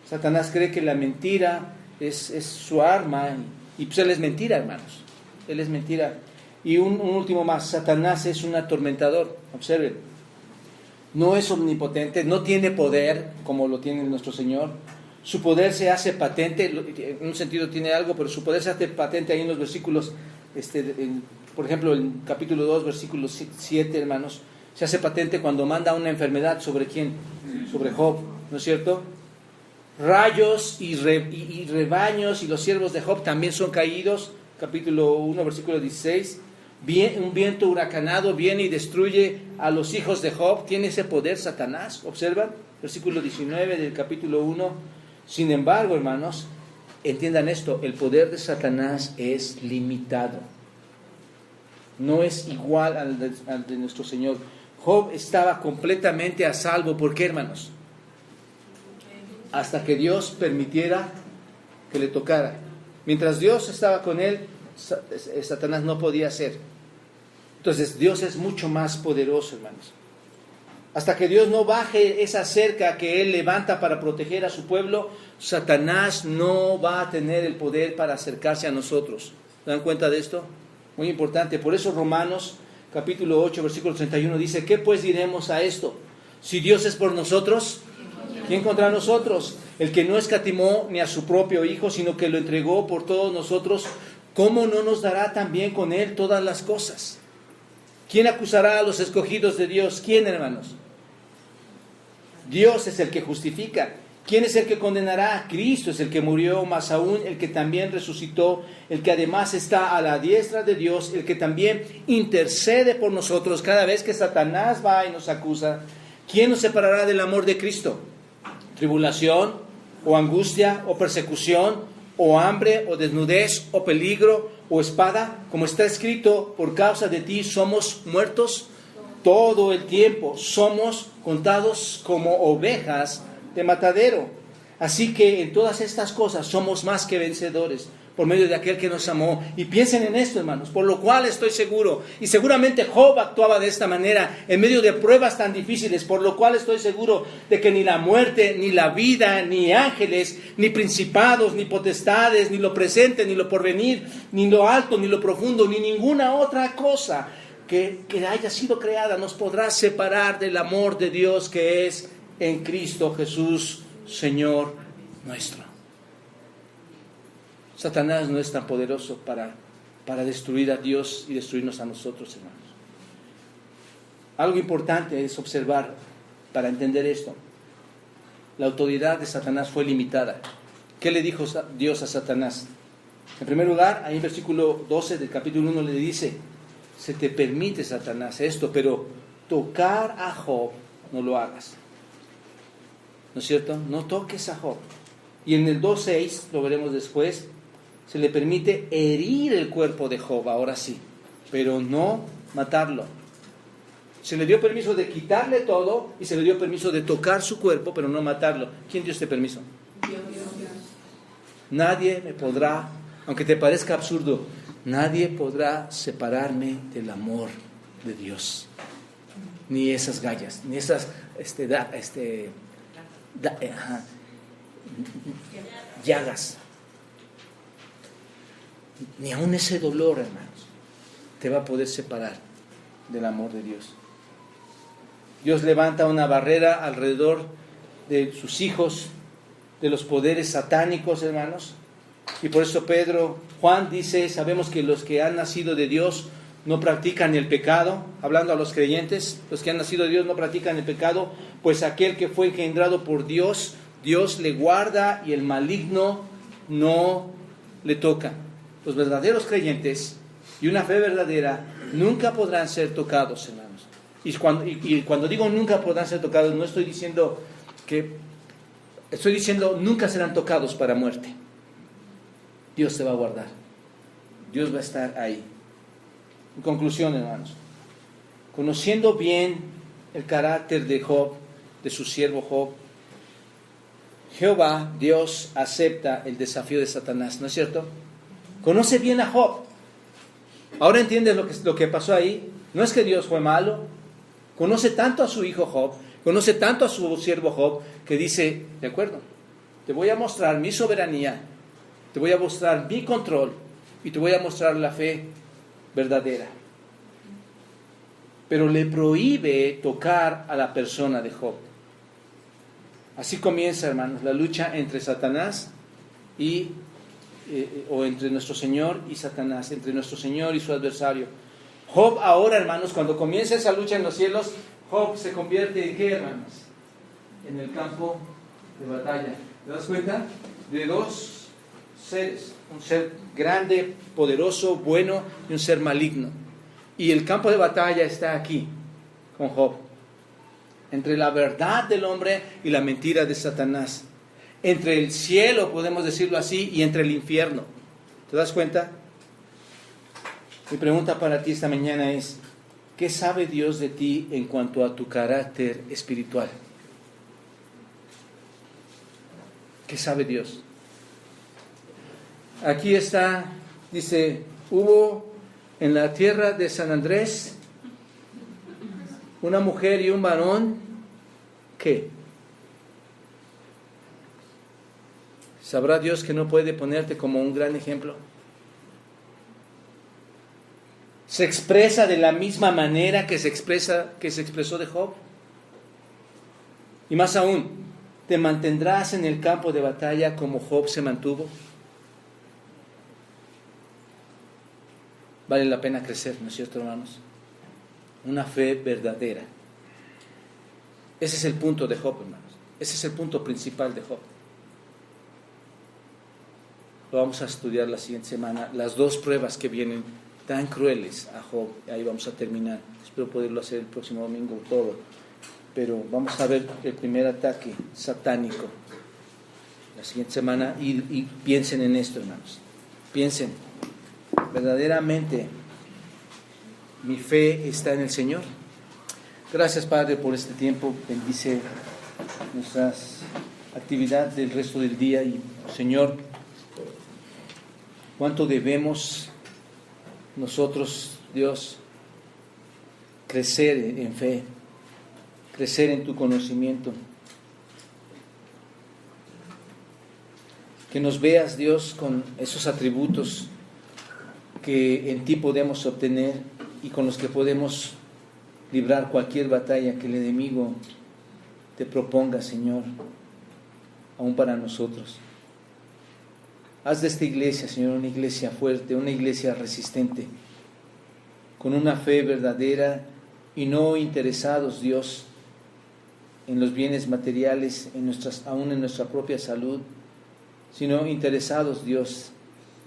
Satanás cree que la mentira es su arma, y pues él es mentira, hermanos, él es mentira. Y un último más, Satanás es un atormentador, observen, no es omnipotente, no tiene poder como lo tiene nuestro Señor. Su poder se hace patente, en un sentido tiene algo, pero su poder se hace patente ahí en los versículos, por ejemplo, en capítulo 2, versículo 7, hermanos, se hace patente cuando manda una enfermedad. ¿Sobre quién? Sobre Job, ¿no es cierto? Rayos y rebaños y los siervos de Job también son caídos, capítulo 1, versículo 16. Un viento huracanado viene y destruye a los hijos de Job. ¿Tiene ese poder Satanás? ¿Observan? Versículo 19 del capítulo 1. Sin embargo, hermanos, entiendan esto, el poder de Satanás es limitado. No es igual al de nuestro Señor. Job estaba completamente a salvo. ¿Por qué, hermanos? Hasta que Dios permitiera que le tocara. Mientras Dios estaba con él, Satanás no podía hacer. Entonces Dios es mucho más poderoso, hermanos. Hasta que Dios no baje esa cerca que Él levanta para proteger a su pueblo, Satanás no va a tener el poder para acercarse a nosotros. ¿Se dan cuenta de esto? Muy importante. Por eso Romanos capítulo 8, versículo 31 dice: ¿qué pues diremos a esto? Si Dios es por nosotros, ¿quién contra nosotros? El que no escatimó ni a su propio Hijo, sino que lo entregó por todos nosotros, ¿cómo no nos dará también con Él todas las cosas? ¿Quién acusará a los escogidos de Dios? ¿Quién, hermanos? Dios es el que justifica. ¿Quién es el que condenará? Cristo es el que murió, más aún el que también resucitó, el que además está a la diestra de Dios, el que también intercede por nosotros cada vez que Satanás va y nos acusa. ¿Quién nos separará del amor de Cristo? ¿Tribulación, o angustia, o persecución, o hambre, o desnudez, o peligro, o espada? Como está escrito, por causa de ti somos muertos todo el tiempo, somos contados como ovejas de matadero. Así que en todas estas cosas somos más que vencedores por medio de aquel que nos amó. Y piensen en esto, hermanos, por lo cual estoy seguro, y seguramente Job actuaba de esta manera en medio de pruebas tan difíciles, por lo cual estoy seguro de que ni la muerte, ni la vida, ni ángeles, ni principados, ni potestades, ni lo presente, ni lo porvenir, ni lo alto, ni lo profundo, ni ninguna otra cosa que haya sido creada nos podrá separar del amor de Dios que es en Cristo Jesús, Señor nuestro. Satanás no es tan poderoso para destruir a Dios y destruirnos a nosotros, hermanos. Algo importante es observar para entender esto. La autoridad de Satanás fue limitada. ¿Qué le dijo Dios a Satanás? En primer lugar, ahí en versículo 12 del capítulo 1 le dice: se te permite, Satanás, esto, pero tocar a Job no lo hagas. ¿No es cierto? No toques a Job. Y en el 2.6, lo veremos después, se le permite herir el cuerpo de Job, ahora sí, pero no matarlo. Se le dio permiso de quitarle todo y se le dio permiso de tocar su cuerpo, pero no matarlo. ¿Quién dio este permiso? Dios. Nadie me podrá, aunque te parezca absurdo, nadie podrá separarme del amor de Dios. Ni esas gallas, ni esas llagas, ni aún ese dolor, hermanos, te va a poder separar del amor de Dios. Dios levanta una barrera alrededor de sus hijos, de los poderes satánicos, hermanos, y por eso Juan dice: sabemos que los que han nacido de Dios no practican el pecado, hablando a los creyentes, los que han nacido de Dios no practican el pecado, pues aquel que fue engendrado por Dios, Dios le guarda y el maligno no le toca. Los verdaderos creyentes y una fe verdadera nunca podrán ser tocados, hermanos. Y cuando digo nunca podrán ser tocados, no estoy diciendo estoy diciendo nunca serán tocados para muerte. Dios te va a guardar. Dios va a estar ahí. En conclusión, hermanos, conociendo bien el carácter de Job, de su siervo Job, Jehová, Dios, acepta el desafío de Satanás, ¿no es cierto? Conoce bien a Job. Ahora entiendes lo que pasó ahí. No es que Dios fue malo. Conoce tanto a su hijo Job, conoce tanto a su siervo Job, que dice, de acuerdo, te voy a mostrar mi soberanía, te voy a mostrar mi control y te voy a mostrar la fe verdadera. Pero le prohíbe tocar a la persona de Job. Así comienza, hermanos, la lucha entre Satanás o entre nuestro Señor y Satanás, entre nuestro Señor y su adversario. Job ahora, hermanos, cuando comienza esa lucha en los cielos, Job se convierte en ¿qué, hermanos? En el campo de batalla. ¿Te das cuenta? De dos seres, un ser grande, poderoso, bueno y un ser maligno. Y el campo de batalla está aquí, con Job. Entre la verdad del hombre y la mentira de Satanás. Entre el cielo, podemos decirlo así, y entre el infierno. ¿Te das cuenta? Mi pregunta para ti esta mañana es, ¿qué sabe Dios de ti en cuanto a tu carácter espiritual? ¿Qué sabe Dios? Aquí está, dice, hubo en la tierra de San Andrés una mujer y un varón, ¿qué? ¿Sabrá Dios que no puede ponerte como un gran ejemplo? ¿Se expresa de la misma manera que se expresó de Job? Y más aún, ¿te mantendrás en el campo de batalla como Job se mantuvo? Vale la pena crecer, ¿no es cierto, hermanos? Una fe verdadera. Ese es el punto de Job, hermanos. Ese es el punto principal de Job. Lo vamos a estudiar la siguiente semana. Las dos pruebas que vienen tan crueles a Job. Ahí vamos a terminar. Espero poderlo hacer el próximo domingo todo. Pero vamos a ver el primer ataque satánico la siguiente semana y piensen en esto, hermanos. Piensen, verdaderamente mi fe está en el Señor. Gracias, Padre, por este tiempo. Bendice nuestra actividad del resto del día. Y, Señor, cuánto debemos nosotros, Dios, crecer en fe, crecer en tu conocimiento. Que nos veas, Dios, con esos atributos que en ti podemos obtener y con los que podemos librar cualquier batalla que el enemigo te proponga, Señor, aún para nosotros. Haz de esta iglesia, Señor, una iglesia fuerte, una iglesia resistente, con una fe verdadera y no interesados, Dios, en los bienes materiales, aún en nuestra propia salud, sino interesados, Dios,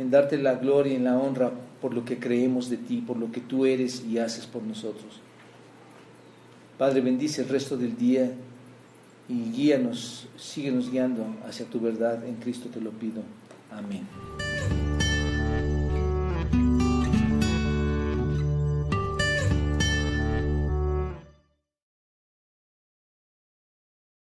en darte la gloria y la honra por lo que creemos de ti, por lo que tú eres y haces por nosotros. Padre, bendice el resto del día y guíanos, síguenos guiando hacia tu verdad. En Cristo te lo pido. Amén.